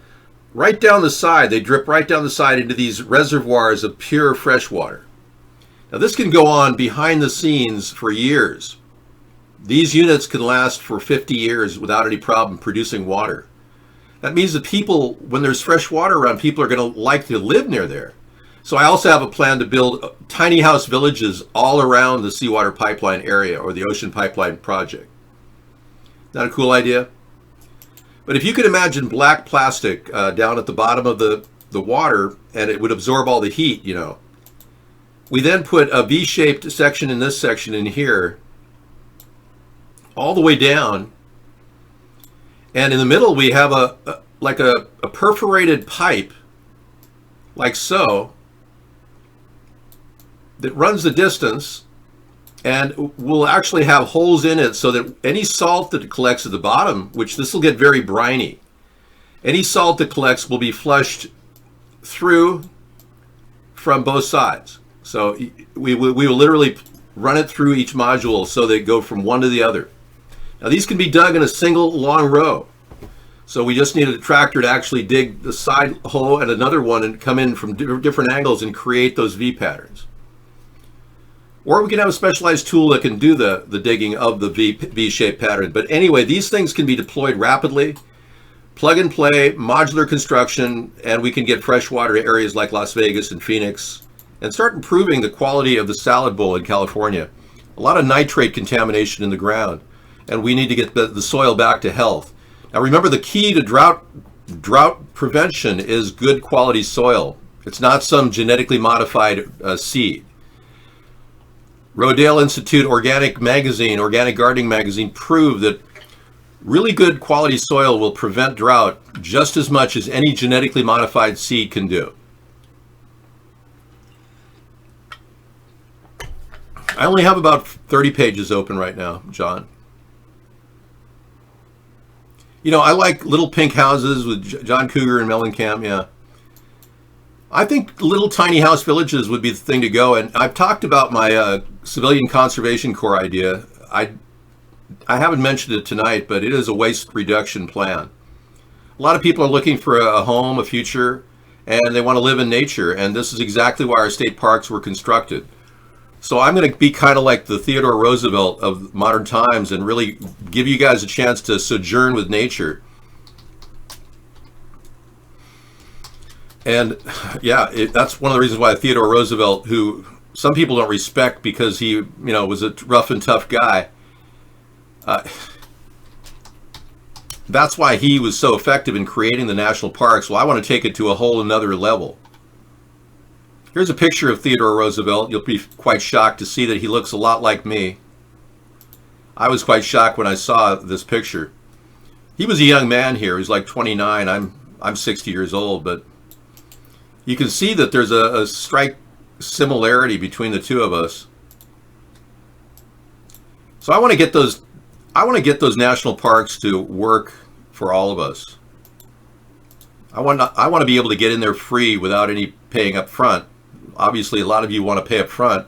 right down the side. They drip right down the side into these reservoirs of pure fresh water. Now this can go on behind the scenes for years. These units can last for 50 years without any problem producing water. That means that people, when there's fresh water around, people are going to like to live near there. So I also have a plan to build tiny house villages all around the seawater pipeline area or the ocean pipeline project. Not a cool idea? But if you could imagine black plastic down at the bottom of the water, and it would absorb all the heat, you know. We then put a V-shaped section in this section in here, all the way down. And in the middle, we have a perforated pipe, like so, that runs the distance, and will actually have holes in it so that any salt that it collects at the bottom, which this will get very briny, any salt that collects will be flushed through from both sides. So we will literally run it through each module so they go from one to the other. Now these can be dug in a single long row. So we just need a tractor to actually dig the side hole and another one and come in from different angles and create those V patterns. Or we can have a specialized tool that can do the digging of the V-shaped pattern. But anyway, these things can be deployed rapidly, plug and play, modular construction, and we can get freshwater areas like Las Vegas and Phoenix and start improving the quality of the salad bowl in California. A lot of nitrate contamination in the ground, and we need to get the soil back to health. Now remember, the key to drought prevention is good quality soil. It's not some genetically modified seed. Rodale Institute Organic Gardening Magazine proved that really good quality soil will prevent drought just as much as any genetically modified seed can do. I only have about 30 pages open right now, John. You know, I like little pink houses with John Cougar and Mellencamp, yeah. I think little tiny house villages would be the thing to go. And I've talked about my Civilian Conservation Corps idea. I haven't mentioned it tonight, but it is a waste reduction plan. A lot of people are looking for a home, a future, and they want to live in nature, and this is exactly why our state parks were constructed. So I'm going to be kind of like the Theodore Roosevelt of modern times and really give you guys a chance to sojourn with nature. And yeah, that's one of the reasons why Theodore Roosevelt, who some people don't respect because he, was a rough and tough guy, that's why he was so effective in creating the national parks. Well, I want to take it to a whole another level. Here's a picture of Theodore Roosevelt. You'll be quite shocked to see that he looks a lot like me. I was quite shocked when I saw this picture. He was a young man here. He was like 29. I'm 60 years old, but you can see that there's a strike similarity between the two of us. So I want to get those national parks to work for all of us. I want to be able to get in there free without any paying up front. Obviously, a lot of you want to pay up front.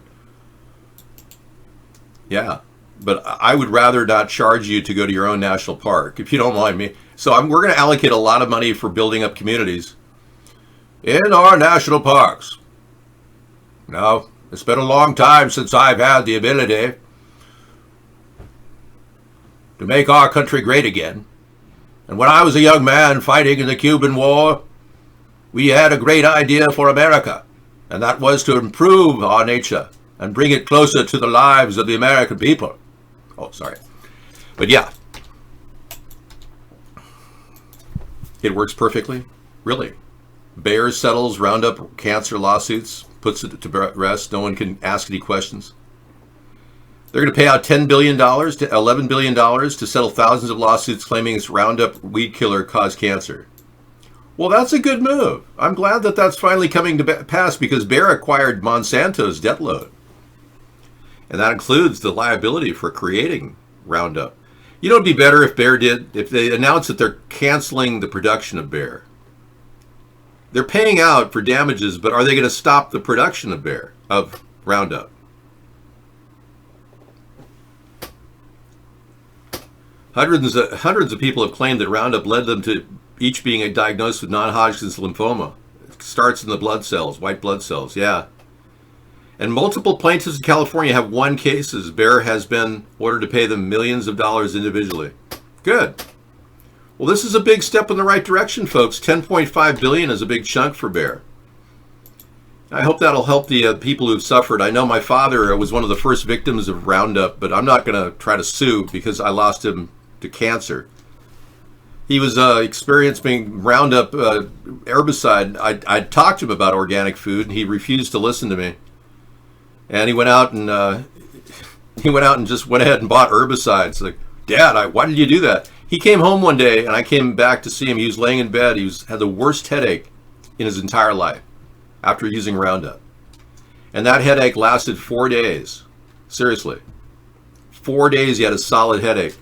Yeah, but I would rather not charge you to go to your own national park, if you don't mind me. So we're going to allocate a lot of money for building up communities in our national parks. Now, it's been a long time since I've had the ability to make our country great again. And when I was a young man fighting in the Cuban War, we had a great idea for America, and that was to improve our nature and bring it closer to the lives of the American people. Oh, sorry. But yeah, it works perfectly, really. Bayer settles Roundup cancer lawsuits, puts it to rest. No one can ask any questions. They're going to pay out $10 billion to $11 billion to settle thousands of lawsuits claiming its Roundup weed killer caused cancer. Well, that's a good move. I'm glad that that's finally coming to pass because Bayer acquired Monsanto's debt load. And that includes the liability for creating Roundup. You know, it'd be better if Bayer if they announced that they're canceling the production of Bayer. They're paying out for damages, but are they going to stop the production of Roundup? Hundreds of people have claimed that Roundup led them to each being diagnosed with non-Hodgkin's lymphoma. It starts in the blood cells, white blood cells, yeah. And multiple plaintiffs in California have won cases. Bayer has been ordered to pay them millions of dollars individually. Good. Well, this is a big step in the right direction, folks. $10.5 billion is a big chunk for Bayer. I hope that'll help the people who've suffered. I know my father was one of the first victims of Roundup, but I'm not going to try to sue because I lost him to cancer. He was experiencing Roundup herbicide. I talked to him about organic food, and he refused to listen to me. And he went out and just went ahead and bought herbicides. Like, Dad, why did you do that? He came home one day, and I came back to see him. He was laying in bed. He had the worst headache in his entire life after using Roundup. And that headache lasted 4 days. Seriously. 4 days he had a solid headache.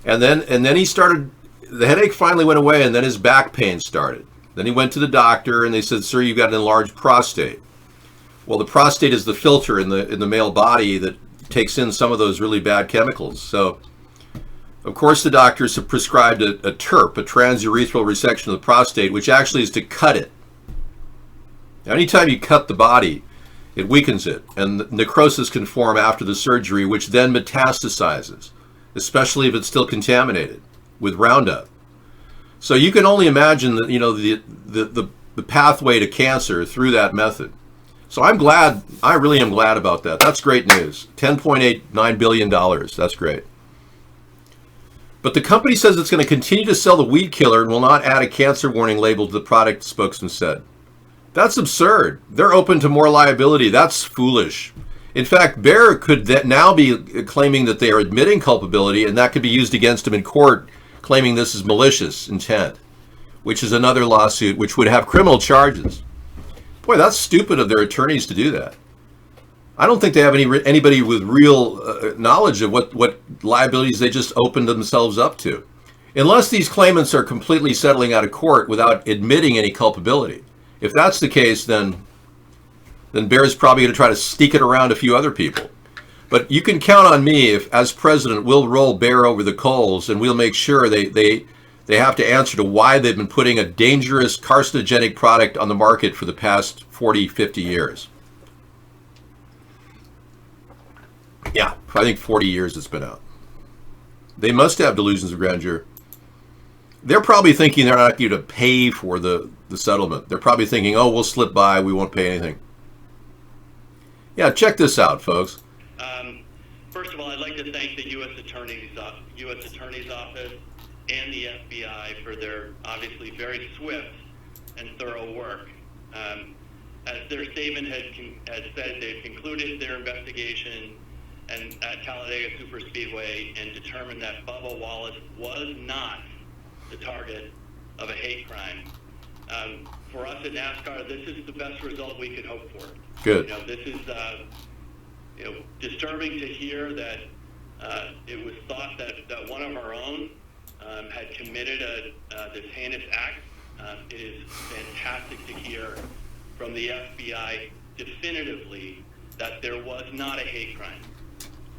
And then he started, the headache finally went away, and then his back pain started. Then he went to the doctor, and they said, "Sir, you've got an enlarged prostate." Well, the prostate is the filter in the male body that takes in some of those really bad chemicals. So, of course, the doctors have prescribed a TURP, a transurethral resection of the prostate, which actually is to cut it. Now, anytime you cut the body, it weakens it, and necrosis can form after the surgery, which then metastasizes, especially if it's still contaminated with Roundup. So you can only imagine that, the pathway to cancer through that method. So I really am glad about that. That's great news. $10.89 billion, that's great. But the company says it's going to continue to sell the weed killer and will not add a cancer warning label to the product, the spokesman said. That's absurd. They're open to more liability. That's foolish. In fact, Bayer could now be claiming that they are admitting culpability, and that could be used against them in court, claiming this is malicious intent, which is another lawsuit which would have criminal charges. Boy, that's stupid of their attorneys to do that. I don't think they have anybody with real knowledge of what liabilities they just opened themselves up to. Unless these claimants are completely settling out of court without admitting any culpability. If that's the case, then Bayer's probably going to try to sneak it around a few other people. But you can count on me, if as president, we'll roll bear over the coals, and we'll make sure they have to answer to why they've been putting a dangerous carcinogenic product on the market for the past 40, 50 years. Yeah, I think 40 years it's been out. They must have delusions of grandeur. They're probably thinking they're not going to pay for the settlement. They're probably thinking, oh, we'll slip by, we won't pay anything. Yeah, check this out, folks. First of all, I'd like to thank the U.S. Attorney's Office and the FBI for their obviously very swift and thorough work. As their statement has said, they've concluded their investigation at Talladega Superspeedway and determined that Bubba Wallace was not the target of a hate crime. For us at NASCAR, this is the best result we could hope for. Good. This is disturbing to hear that it was thought that one of our own had committed this heinous act. It is fantastic to hear from the FBI definitively that there was not a hate crime.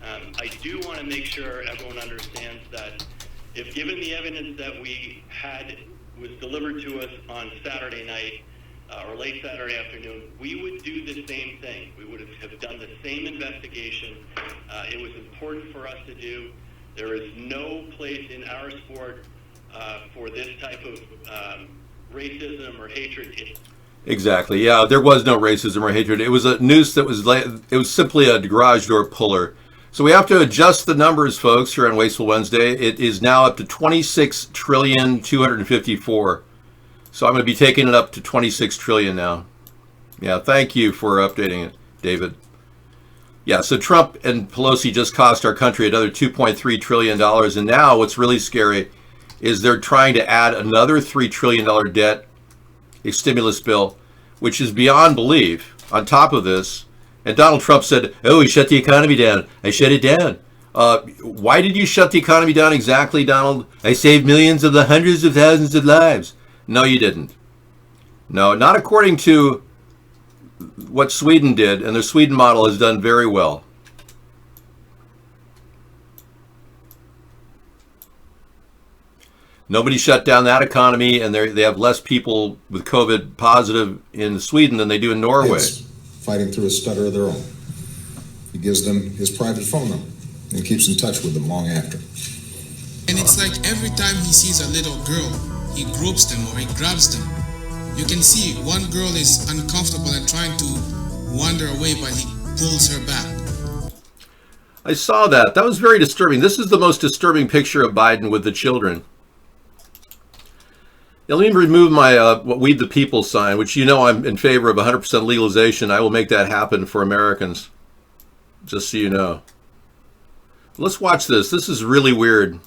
I do want to make sure everyone understands that if given the evidence that we had was delivered to us on Saturday night or late Saturday afternoon, we would do the same thing. We would have done the same investigation. It was important for us to do. There is no place in our sport for this type of racism or hatred. Exactly. Yeah, there was no racism or hatred. It was a noose that it was simply a garage door puller. So we have to adjust the numbers, folks, here on Wasteful Wednesday. It is now up to 26,254,000,000. So I'm going to be taking it up to 26 trillion now. Yeah, thank you for updating it, David. Yeah, so Trump and Pelosi just cost our country another $2.3 trillion. And now what's really scary is they're trying to add another $3 trillion debt, a stimulus bill, which is beyond belief. On top of this, and Donald Trump said, oh, he shut the economy down. I shut it down. Why did you shut the economy down exactly, Donald? I saved millions of the hundreds of thousands of lives. No, you didn't. No, not according to what Sweden did, and the Sweden model has done very well. Nobody shut down that economy, and they have less people with COVID positive in Sweden than they do in Norway. Fighting through a stutter of their own. He gives them his private phone number and keeps in touch with them long after. And it's like every time he sees a little girl, he groups them or he grabs them. You can see one girl is uncomfortable and trying to wander away, but he pulls her back. I saw that. That was very disturbing. This is the most disturbing picture of Biden with the children. Now, let me remove my We the People sign, which you know I'm in favor of 100% legalization. I will make that happen for Americans, just so you know. Let's watch this. This is really weird.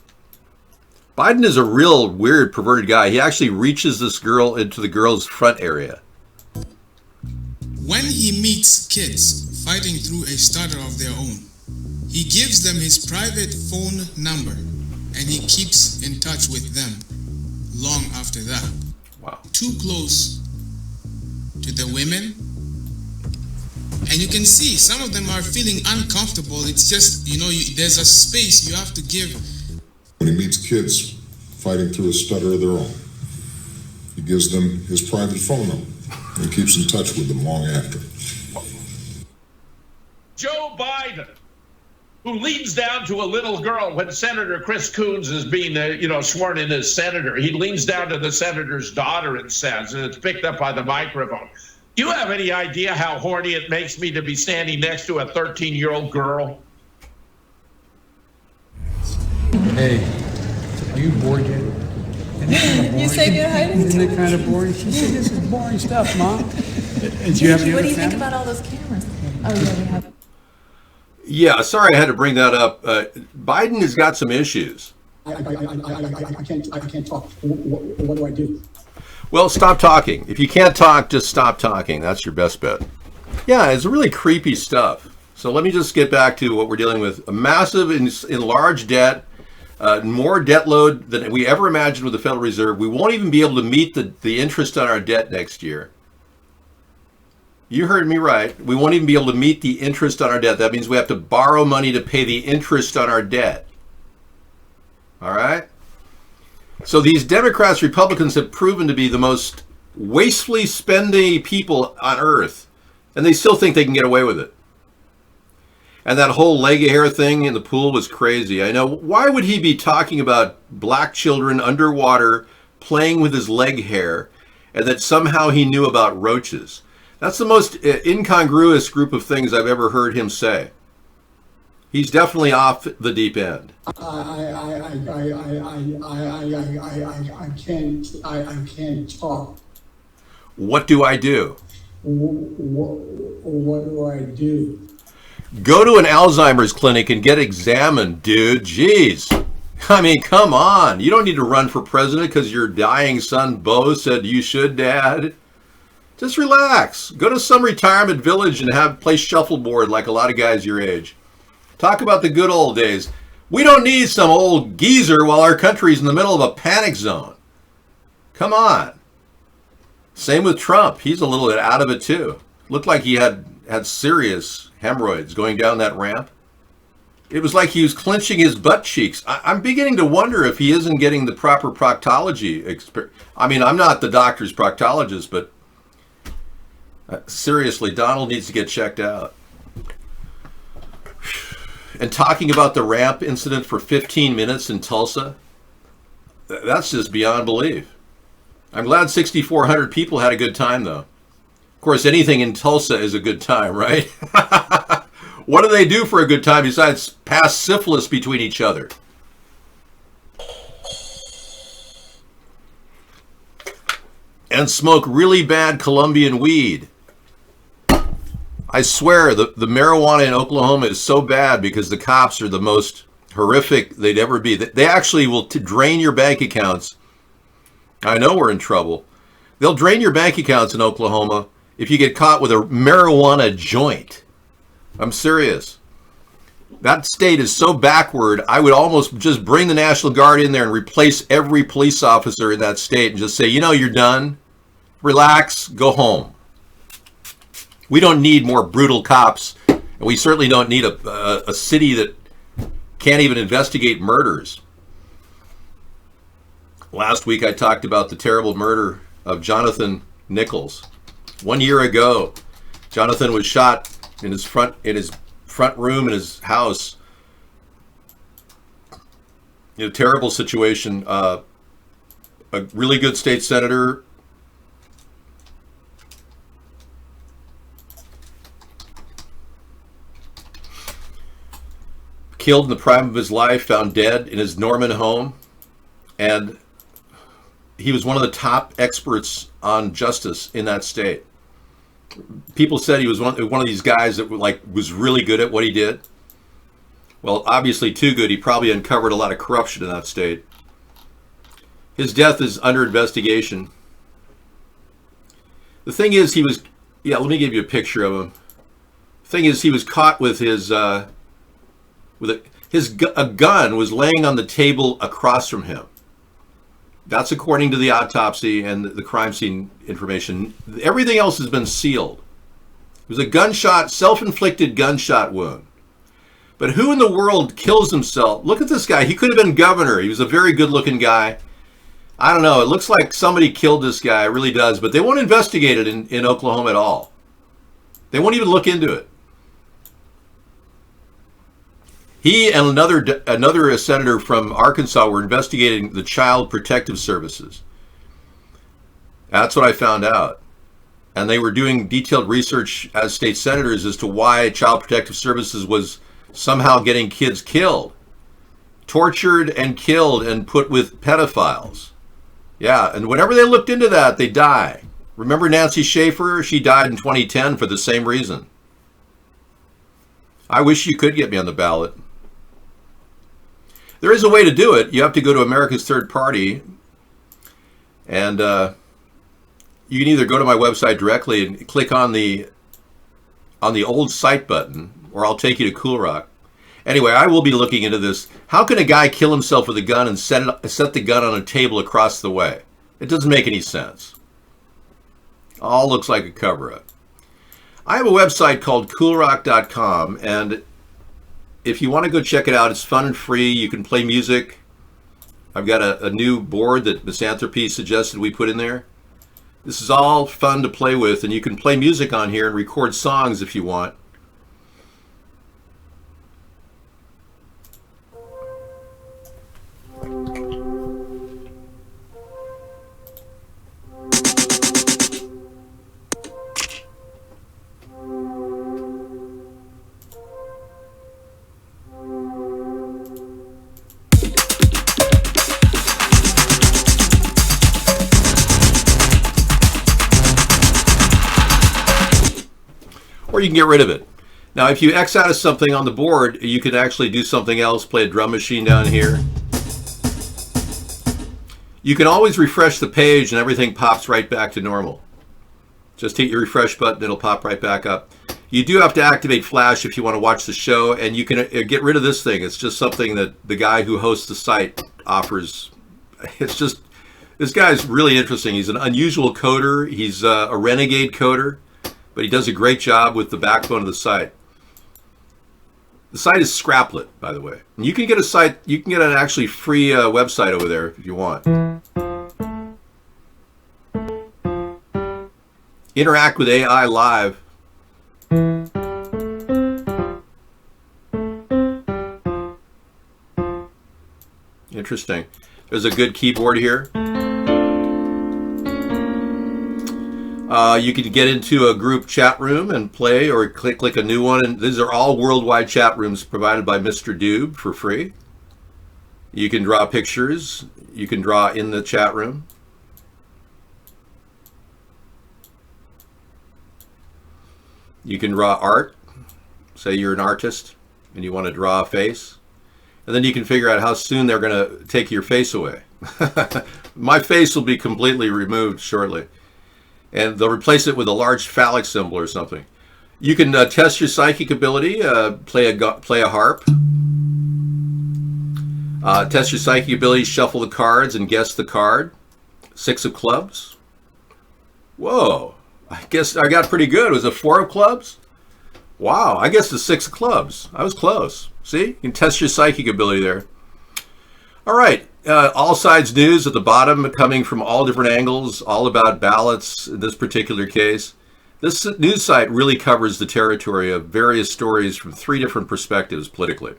Biden is a real weird, perverted guy. He actually reaches this girl into the girl's front area. When he meets kids fighting through a stutter of their own, he gives them his private phone number and he keeps in touch with them long after that. Wow. Too close to the women. And you can see some of them are feeling uncomfortable. It's just, there's a space you have to give. When he meets kids fighting through a stutter of their own, he gives them his private phone number and keeps in touch with them long after. Joe Biden, who leans down to a little girl when Senator Chris Coons is being, sworn in as senator. He leans down to the senator's daughter and says, and it's picked up by the microphone, do you have any idea how horny it makes me to be standing next to a 13-year-old girl? Hey, are you bored yet? You say good hiding? Isn't it kind of boring? She said, this is boring stuff, Mom. What do you think about all those cameras? Oh, yeah, we have. Yeah, sorry I had to bring that up. Biden has got some issues. I can't talk. What do I do? Well, stop talking. If you can't talk, just stop talking. That's your best bet. Yeah, it's really creepy stuff. So let me just get back to what we're dealing with. A massive, enlarged debt, more debt load than we ever imagined with the Federal Reserve. We won't even be able to meet the interest on our debt next year. You heard me right. We won't even be able to meet the interest on our debt. That means we have to borrow money to pay the interest on our debt. All right? So these Democrats, Republicans have proven to be the most wastefully spending people on earth, and they still think they can get away with it. And that whole leg hair thing in the pool was crazy. I know. Why would he be talking about black children underwater playing with his leg hair, and that somehow he knew about roaches? That's the most incongruous group of things I've ever heard him say. He's definitely off the deep end. I can't talk. What do I do? What do I do? Go to an Alzheimer's clinic and get examined, dude. Jeez. I mean, come on. You don't need to run for president because your dying son, Bo, said you should, Dad. Just relax. Go to some retirement village and play shuffleboard like a lot of guys your age. Talk about the good old days. We don't need some old geezer while our country's in the middle of a panic zone. Come on. Same with Trump. He's a little bit out of it too. Looked like he had serious hemorrhoids going down that ramp. It was like he was clenching his butt cheeks. I'm beginning to wonder if he isn't getting the proper proctology. I mean, I'm not the doctor's proctologist, but seriously, Donald needs to get checked out. And talking about the ramp incident for 15 minutes in Tulsa, that's just beyond belief. I'm glad 6,400 people had a good time, though. Of course, anything in Tulsa is a good time, right? What do they do for a good time besides pass syphilis between each other? And smoke really bad Colombian weed. I swear the marijuana in Oklahoma is so bad because the cops are the most horrific they'd ever be. They actually will drain your bank accounts. I know we're in trouble. They'll drain your bank accounts in Oklahoma if you get caught with a marijuana joint. I'm serious. That state is so backward, I would almost just bring the National Guard in there and replace every police officer in that state and just say, you know, you're done. Relax, go home. We don't need more brutal cops, and we certainly don't need a city that can't even investigate murders. Last week I talked about the terrible murder of Jonathan Nichols. 1 year ago, Jonathan was shot in his front room in his house. In a terrible situation. A really good state senator killed in the prime of his life, found dead in his Norman home, and he was one of the top experts on justice in that state. People said he was one of these guys that was really good at what he did. Well, obviously too good. He probably uncovered a lot of corruption in that state. His death is under investigation. The thing is, let me give you a picture of him. The thing is, he was caught with a gun was laying on the table across from him. That's according to the autopsy and the crime scene information. Everything else has been sealed. It was a gunshot, self-inflicted gunshot wound. But who in the world kills himself? Look at this guy. He could have been governor. He was a very good-looking guy. I don't know. It looks like somebody killed this guy. It really does. But they won't investigate it in Oklahoma at all. They won't even look into it. He and another senator from Arkansas were investigating the Child Protective Services. That's what I found out. And they were doing detailed research as state senators as to why Child Protective Services was somehow getting kids killed, tortured and killed and put with pedophiles. Yeah, and whenever they looked into that, they die. Remember Nancy Schaefer? She died in 2010 for the same reason. I wish you could get me on the ballot. There is a way to do it. You have to go to America's Third Party, and you can either go to my website directly and click on the old site button, or I'll take you to Cool Rock. Anyway, I will be looking into this. How can a guy kill himself with a gun and set the gun on a table across the way? It doesn't make any sense. All looks like a cover-up. I have a website called coolrock.com, and if you want to go check it out, it's fun and free. You can play music. I've got a new board that Misanthropy suggested we put in there. This is all fun to play with, and you can play music on here and record songs if you want. Or you can get rid of it. Now, if you X out of something on the board, you can actually do something else, play a drum machine down here. You can always refresh the page and everything pops right back to normal. Just hit your refresh button, it'll pop right back up. You do have to activate Flash if you want to watch the show, and you can get rid of this thing. It's just something that the guy who hosts the site offers. It's just, this guy's really interesting. He's an unusual coder. He's a renegade coder, but he does a great job with the backbone of the site. The site is Scraplet, by the way. And you can get a site, you can get an actually free website over there if you want. Interact with AI live. Interesting. There's a good keyboard here. You can get into a group chat room and play, or click a new one. And these are all worldwide chat rooms provided by Mr. Doob for free. You can draw pictures. You can draw in the chat room. You can draw art. Say you're an artist and you want to draw a face. And then you can figure out how soon they're going to take your face away. My face will be completely removed shortly. And they'll replace it with a large phallic symbol or something. You can test your psychic ability, play a harp. Test your psychic ability, shuffle the cards and guess the card. 6 of clubs. Whoa, I guess I got pretty good. Was it 4 of clubs? Wow, I guess the 6 of clubs. I was close. See, you can test your psychic ability there. All right. All sides news at the bottom, coming from all different angles, all about ballots in this particular case. This news site really covers the territory of various stories from 3 different perspectives politically.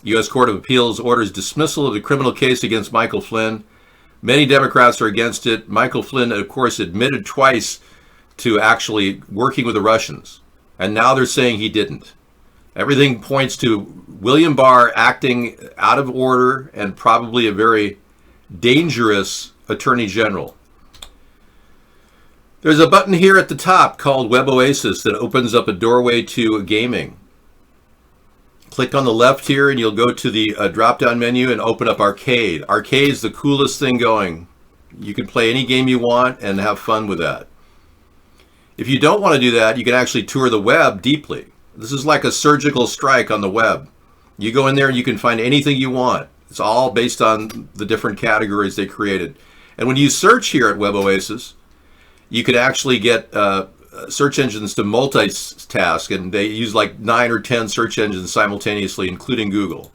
U.S. Court of Appeals orders dismissal of the criminal case against Michael Flynn. Many Democrats are against it. Michael Flynn, of course, admitted twice to actually working with the Russians, and now they're saying he didn't. Everything points to William Barr acting out of order and probably a very dangerous attorney general. There's a button here at the top called Web Oasis that opens up a doorway to gaming. Click on the left here and you'll go to the drop-down menu and open up Arcade. Arcade is the coolest thing going. You can play any game you want and have fun with that. If you don't want to do that, you can actually tour the web deeply. This is like a surgical strike on the web. You go in there and you can find anything you want. It's all based on the different categories they created. And when you search here at Web Oasis, you could actually get search engines to multitask, and they use like 9 or 10 search engines simultaneously, including Google.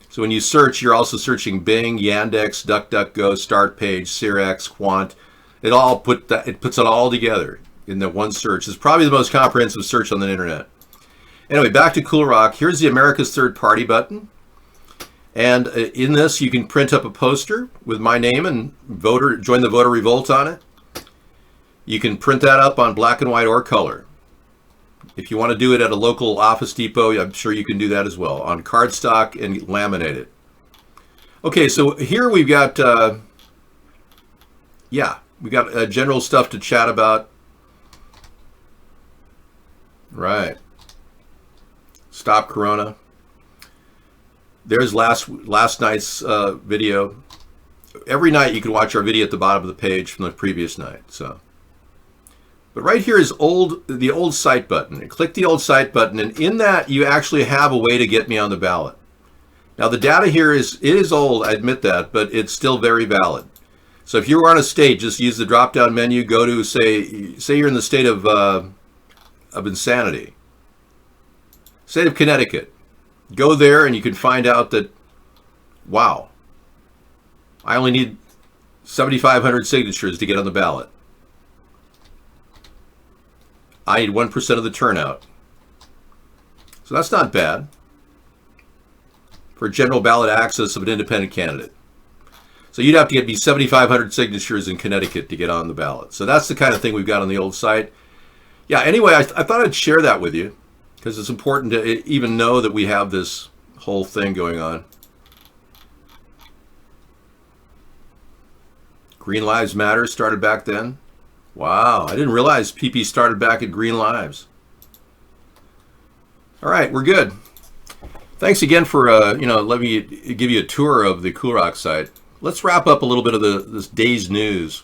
So when you search, you're also searching Bing, Yandex, DuckDuckGo, StartPage, Sirex, Quant. It puts it all together in that one search. It's probably the most comprehensive search on the internet. Anyway, back to Cool Rock. Here's the America's Third Party button. And in this, you can print up a poster with my name and join the voter revolt on it. You can print that up on black and white or color. If you want to do it at a local Office Depot, I'm sure you can do that as well, on cardstock and laminate it. Okay, so here we've got, we got general stuff to chat about. Right. Stop Corona. There's last night's video. Every night you can watch our video at the bottom of the page from the previous night. But right here is the old site button. And click the old site button, and in that you actually have a way to get me on the ballot. Now the data here is old, I admit that, but it's still very valid. So if you were on a state, just use the drop-down menu. Go to say you're in the state of of insanity. State of Connecticut. Go there and you can find out that, wow, I only need 7,500 signatures to get on the ballot. I need 1% of the turnout. So that's not bad for general ballot access of an independent candidate. So you'd have to be 7,500 signatures in Connecticut to get on the ballot. So that's the kind of thing we've got on the old site. Yeah, anyway, I thought I'd share that with you because it's important to even know that we have this whole thing going on. Green Lives Matter started back then. Wow, I didn't realize PP started back at Green Lives. All right, we're good. Thanks again for let me give you a tour of the Cool Rock site. Let's wrap up a little bit of this day's news.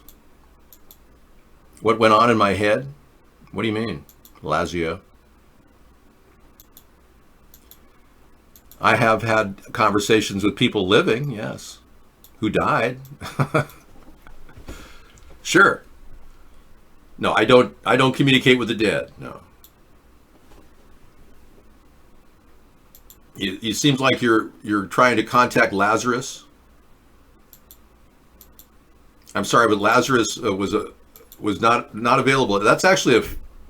What went on in my head? What do you mean, Lazio? I have had conversations with people living, yes, who died. Sure. No, I don't communicate with the dead. No. It seems like you're trying to contact Lazarus. I'm sorry, but Lazarus was not available. That's actually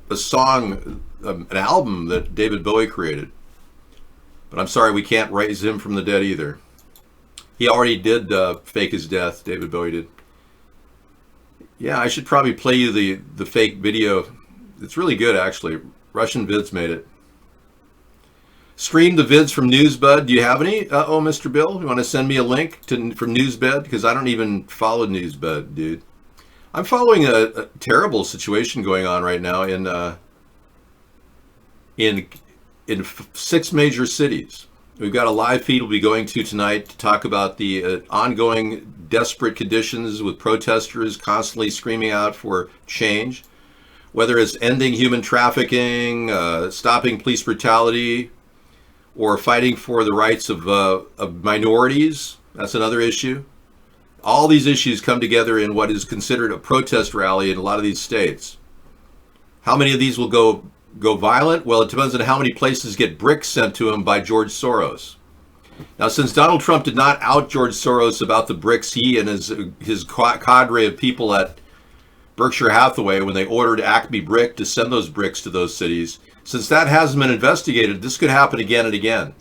a song, an album that David Bowie created. But I'm sorry, we can't raise him from the dead either. He already did fake his death. David Bowie did. Yeah, I should probably play you the fake video. It's really good, actually. Russian Vids made it. Stream the vids from Newsbud. Do you have any? Mr. Bill, you want to send me a link from Newsbud? Because I don't even follow Newsbud, dude. I'm following a terrible situation going on right now in 6 major cities. We've got a live feed we'll be going to tonight to talk about the ongoing desperate conditions with protesters constantly screaming out for change, whether it's ending human trafficking, stopping police brutality, or fighting for the rights of minorities. That's another issue. All these issues come together in what is considered a protest rally in a lot of these states. How many of these will go violent? Well, it depends on how many places get bricks sent to him by George Soros. Now, since Donald Trump did not out George Soros about the bricks he and his cadre of people at Berkshire Hathaway, when they ordered Acme Brick to send those bricks to those cities, since that hasn't been investigated, this could happen again and again.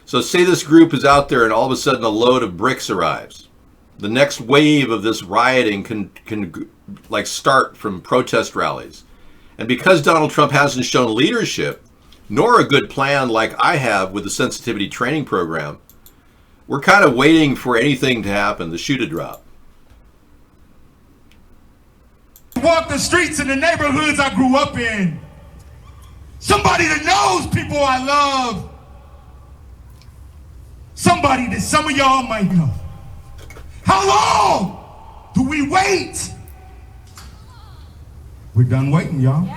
So say this group is out there and all of a sudden a load of bricks arrives. The next wave of this rioting can like start from protest rallies. And because Donald Trump hasn't shown leadership, nor a good plan like I have with the sensitivity training program, we're kind of waiting for anything to happen, the shoe to drop. Walk the streets in the neighborhoods I grew up in. Somebody that knows people I love. Somebody that some of y'all might know. How long do we wait? We're done waiting, y'all.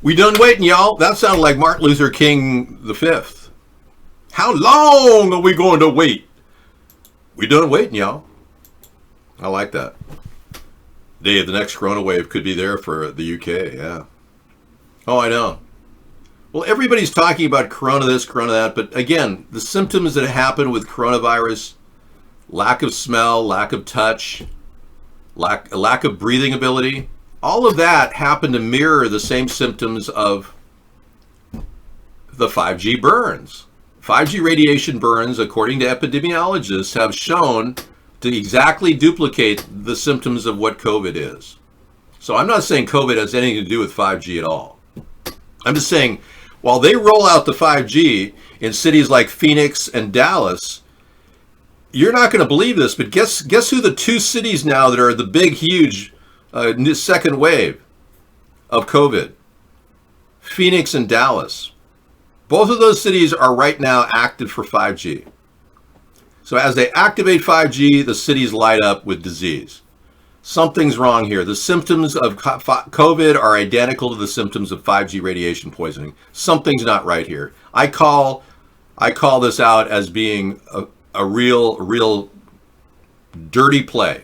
We done waiting, y'all. That sounded like Martin Luther King V. How long are we going to wait? We done waiting, y'all. I like that. Dave, the next corona wave could be there for the UK, yeah. Oh, I know. Well, everybody's talking about corona this, corona that, but again, the symptoms that happen with coronavirus, lack of smell, lack of touch, lack of breathing ability, all of that happen to mirror the same symptoms of the 5G burns. 5G radiation burns, according to epidemiologists, have shown to exactly duplicate the symptoms of what COVID is. So I'm not saying COVID has anything to do with 5G at all. I'm just saying, while they roll out the 5G in cities like Phoenix and Dallas, you're not going to believe this, but guess who the 2 cities now that are the big, huge second wave of COVID? Phoenix and Dallas. Both of those cities are right now active for 5G. So as they activate 5G, the cities light up with disease. Something's wrong here. The symptoms of COVID are identical to the symptoms of 5G radiation poisoning. Something's not right here. I call this out as being a real dirty play.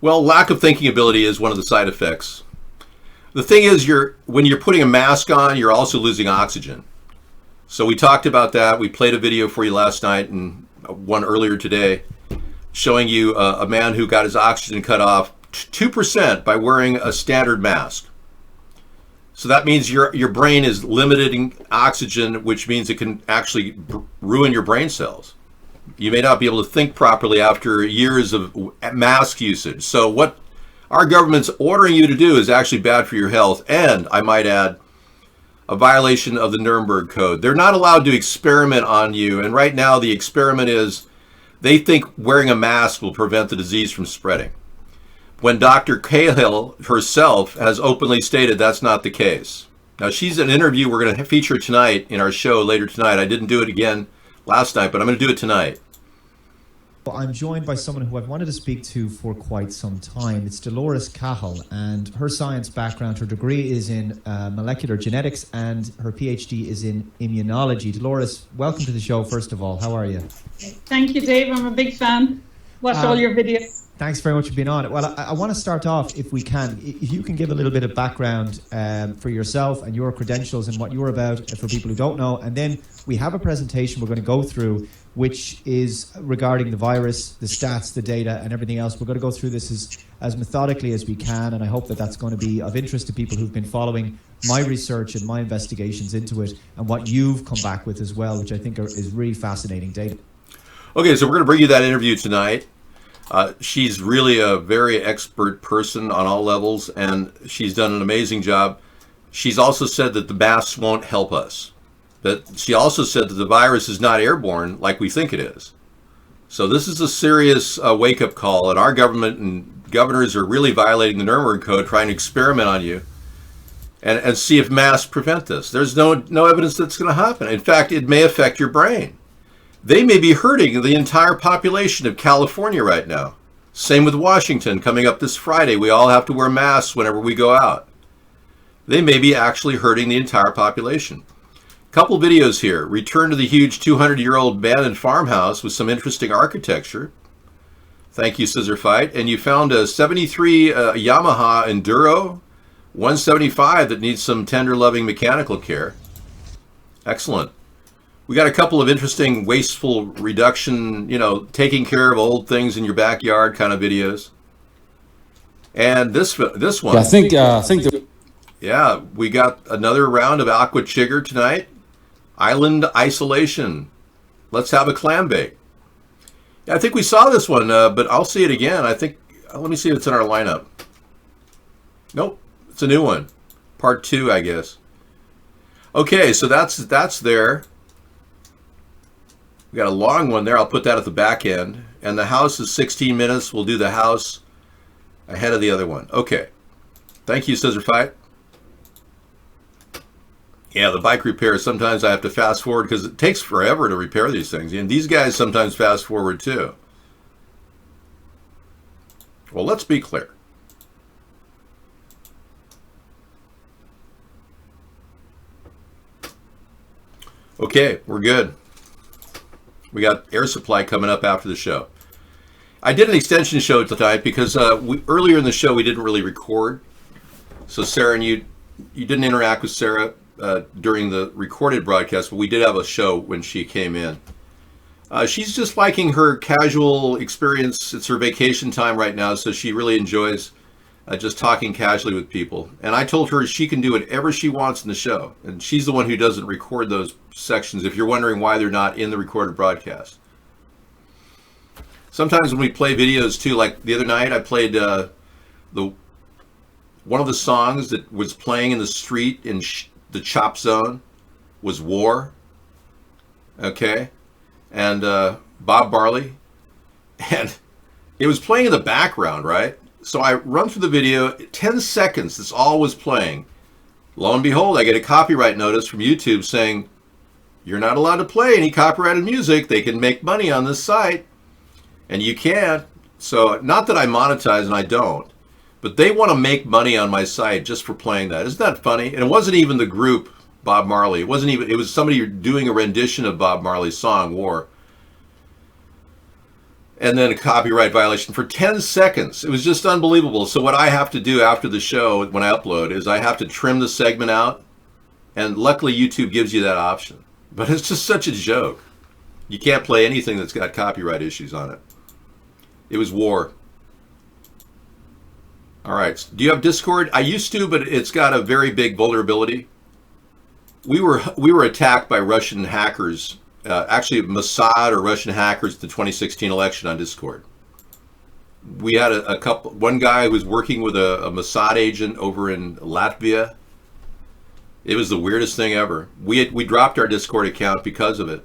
Well, lack of thinking ability is one of the side effects. The thing is, when you're putting a mask on, you're also losing oxygen. So we talked about that. We played a video for you last night and one earlier today showing you a man who got his oxygen cut off 2% by wearing a standard mask. So that means your brain is limiting oxygen, which means it can actually ruin your brain cells. You may not be able to think properly after years of mask usage. So what our government's ordering you to do is actually bad for your health, and I might add, a violation of the Nuremberg Code. They're not allowed to experiment on you, and right now the experiment is they think wearing a mask will prevent the disease from spreading, when Dr. Cahill herself has openly stated that's not the case. Now, she's an interview we're going to feature tonight in our show later tonight. I didn't do it again last night, but I'm going to do it tonight. Well, I'm joined by someone who I've wanted to speak to for quite some time. It's Dolores Cahill, and her science background, her degree is in molecular genetics, and her PhD is in immunology. Dolores, welcome to the show, first of all. How are you? Thank you, Dave. I'm a big fan. Watch all your videos. Thanks very much for being on. Well, I want to start off, if we can, if you can give a little bit of background for yourself and your credentials and what you're about for people who don't know. And then we have a presentation we're going to go through, which is regarding the virus, the stats, the data, and everything else. We're going to go through this as methodically as we can, and I hope that that's going to be of interest to people who've been following my research and my investigations into it, and what you've come back with as well, which I think is really fascinating data. Okay, so we're going to bring you that interview tonight. She's really a very expert person on all levels, and she's done an amazing job. She's also said that the masks won't help us. But she also said that the virus is not airborne like we think it is. So this is a serious wake-up call, and our government and governors are really violating the Nuremberg Code, trying to experiment on you and see if masks prevent this. There's no evidence that's going to happen. In fact, it may affect your brain. They may be hurting the entire population of California right now. Same with Washington coming up this Friday. We all have to wear masks whenever we go out. They may be actually hurting the entire population. Couple videos here. Return to the huge 200-year-old abandoned farmhouse with some interesting architecture. Thank you, Scissor Fight. And you found a 73 Yamaha Enduro 175 that needs some tender, loving mechanical care. Excellent. We got a couple of interesting wasteful reduction, taking care of old things in your backyard kind of videos. And this one. Yeah, we got another round of Aqua Chigger tonight. Island Isolation. Let's have a clam bake. Yeah, I think we saw this one, but I'll see it again. I think, let me see if it's in our lineup. Nope, it's a new one. Part 2, I guess. Okay, so that's there. We got a long one there. I'll put that at the back end. And the house is 16 minutes. We'll do the house ahead of the other one. Okay. Thank you, Scissor Fight. Yeah, the bike repair, sometimes I have to fast forward because it takes forever to repair these things. And these guys sometimes fast forward too. Well, let's be clear. Okay, we're good. We got air supply coming up after the show. I did an extension show tonight because earlier in the show we didn't really record. So Sarah, and you didn't interact with Sarah during the recorded broadcast, but we did have a show when she came in. She's just liking her casual experience. It's her vacation time right now, so she really enjoys just talking casually with people. And I told her she can do whatever she wants in the show. And she's the one who doesn't record those sections, if you're wondering why they're not in the recorded broadcast. Sometimes when we play videos too, like the other night I played one of the songs that was playing in the street in the Chop Zone was War. Okay? And Bob Marley. And it was playing in the background, right? So I run through the video, 10 seconds, this all was playing. Lo and behold, I get a copyright notice from YouTube saying, you're not allowed to play any copyrighted music. They can make money on this site. And you can't. So not that I monetize, and I don't. But they want to make money on my site just for playing that. Isn't that funny? And it wasn't even the group Bob Marley. It was somebody doing a rendition of Bob Marley's song, War. and then a copyright violation for 10 seconds. It was just unbelievable. So what I have to do after the show when I upload is I have to trim the segment out, and luckily YouTube gives you that option. But it's just such a joke. You can't play anything that's got copyright issues on it. It was war. All right. Do you have Discord? I used to, but it's got a very big vulnerability. We were attacked by Russian hackers, actually Mossad or Russian hackers, at the 2016 election on Discord. We had one guy who was working with a Mossad agent over in Latvia. It was the weirdest thing ever. We dropped our Discord account because of it.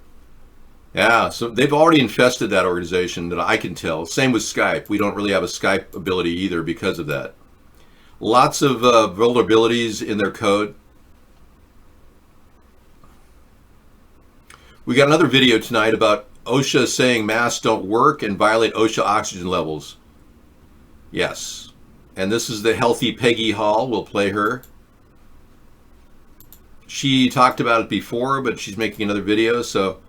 Yeah, so they've already infested that organization that I can tell. Same with Skype. We don't really have a Skype ability either because of that. Lots of vulnerabilities in their code. We got another video tonight about OSHA saying masks don't work and violate OSHA oxygen levels. Yes. And this is the healthy Peggy Hall. We'll play her. She talked about it before, but she's making another video, so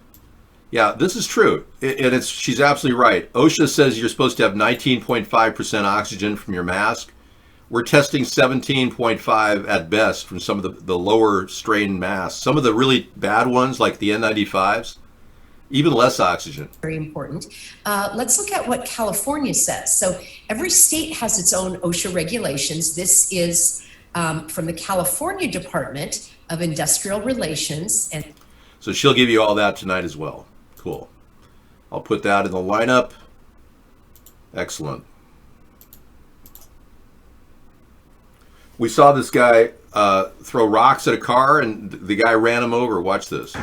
yeah, this is true. And she's absolutely right. OSHA says you're supposed to have 19.5% oxygen from your mask. We're testing 17.5 at best from some of the lower strain masks. Some of the really bad ones, like the N95s, even less oxygen. Very important. Let's look at what California says. So every state has its own OSHA regulations. This is from the California Department of Industrial Relations. And so she'll give you all that tonight as well. Cool. I'll put that in the lineup. Excellent. We saw this guy throw rocks at a car, and the guy ran him over. Watch this.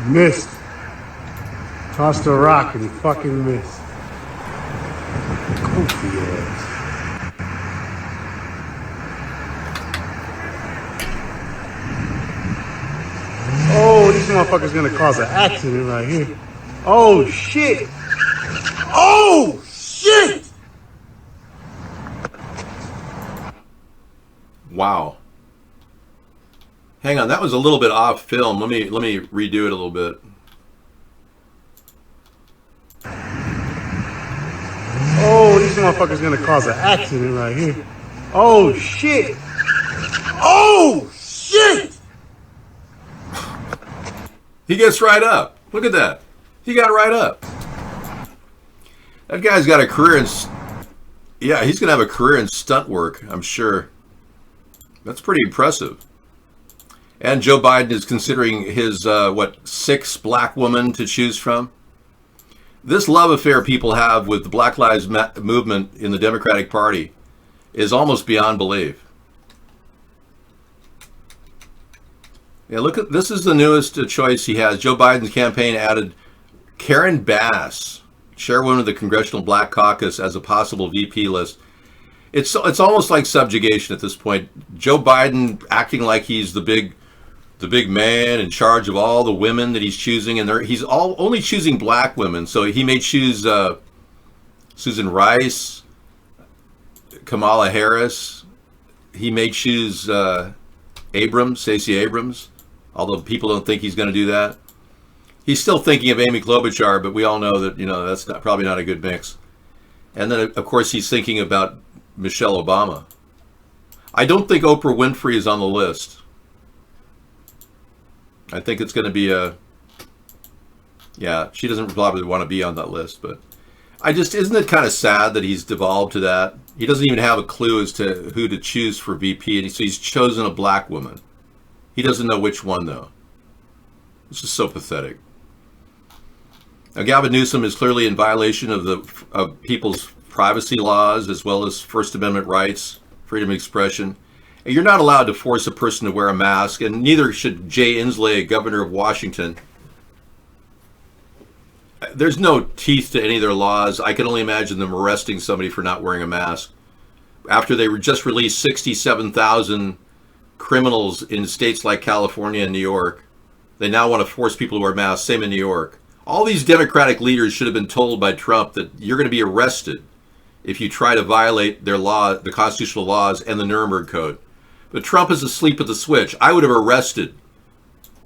Missed. Tossed a rock and he fucking missed. Goofy ass. Oh, this motherfucker's gonna cause an accident right here. Oh shit! Oh shit! Wow. Hang on, that was a little bit off film. Let me redo it a little bit. Oh, this motherfucker's gonna cause an accident right here. Oh shit! Oh shit! He gets right up. Look at that. He got right up. That guy's got a career in... Yeah, he's going to have a career in stunt work, I'm sure. That's pretty impressive. And Joe Biden is considering his, 6th black woman to choose from. This love affair people have with the Black Lives Movement in the Democratic Party is almost beyond belief. Yeah, look at this. Is the newest choice he has. Joe Biden's campaign added Karen Bass, chairwoman of the Congressional Black Caucus, as a possible VP list. It's almost like subjugation at this point. Joe Biden acting like he's the big man in charge of all the women that he's choosing, and he's only choosing black women. So he may choose Susan Rice, Kamala Harris. He may choose Stacey Abrams. Although people don't think he's going to do that. He's still thinking of Amy Klobuchar, but we all know that, that's probably not a good mix. And then, of course, he's thinking about Michelle Obama. I don't think Oprah Winfrey is on the list. I think it's going to be she doesn't probably want to be on that list, but isn't it kind of sad that he's devolved to that? He doesn't even have a clue as to who to choose for VP, and so he's chosen a black woman. He doesn't know which one, though. This is so pathetic. Now, Gavin Newsom is clearly in violation of people's privacy laws, as well as First Amendment rights, freedom of expression. And you're not allowed to force a person to wear a mask, and neither should Jay Inslee, governor of Washington. There's no teeth to any of their laws. I can only imagine them arresting somebody for not wearing a mask. After they just released 67,000 criminals in states like California and New York, they now want to force people to wear masks. Same in New York. All these Democratic leaders should have been told by Trump that you're going to be arrested if you try to violate their law, the constitutional laws and the Nuremberg Code. But Trump is asleep at the switch. I would have arrested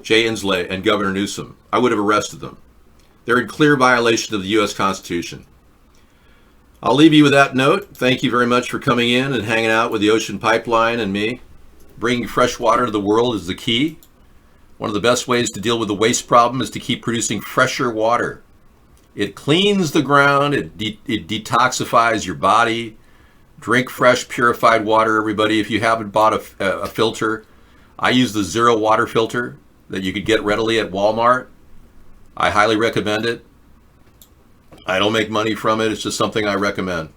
Jay Inslee and Governor Newsom. I would have arrested them. They're in clear violation of the U.S. Constitution. I'll leave you with that note. Thank you very much for coming in and hanging out with the Ocean Pipeline and me. Bringing fresh water to the world is the key. One of the best ways to deal with the waste problem is to keep producing fresher water. It cleans the ground, it detoxifies your body. Drink fresh, purified water, everybody. If you haven't bought a filter, I use the Zero water filter that you could get readily at Walmart. I highly recommend it. I don't make money from it. It's just something I recommend.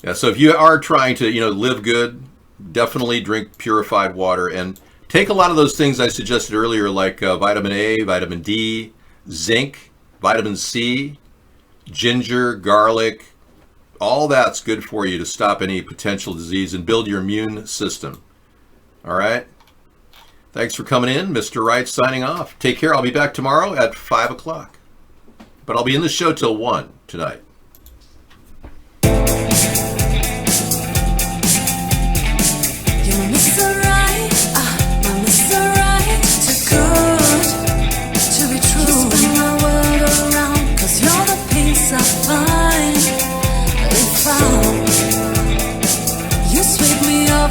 Yeah, so if you are trying to, live good, definitely drink purified water and take a lot of those things I suggested earlier, like vitamin A, vitamin D, zinc, vitamin C, ginger, garlic. All that's good for you to stop any potential disease and build your immune system. All right? Thanks for coming in. Mr. Wright signing off. Take care. I'll be back tomorrow at 5 o'clock. But I'll be in the show till 1 tonight.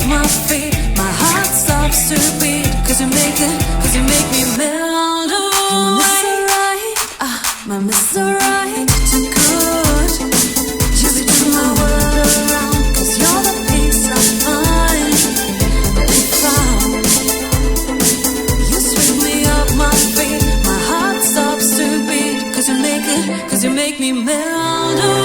My feet, my heart stops to beat, cause you make me melt away. My Mr. Right, too good to be true. My world around, cause you're the peace I find. You sweep me off my feet, my heart stops to beat, cause you make me melt away.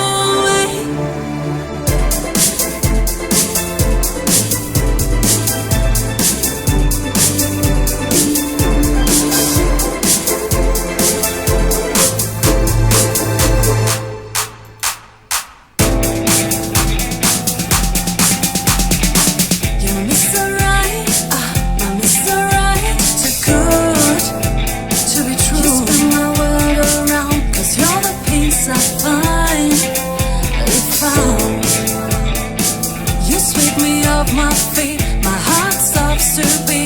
My feet, my heart stops to beat.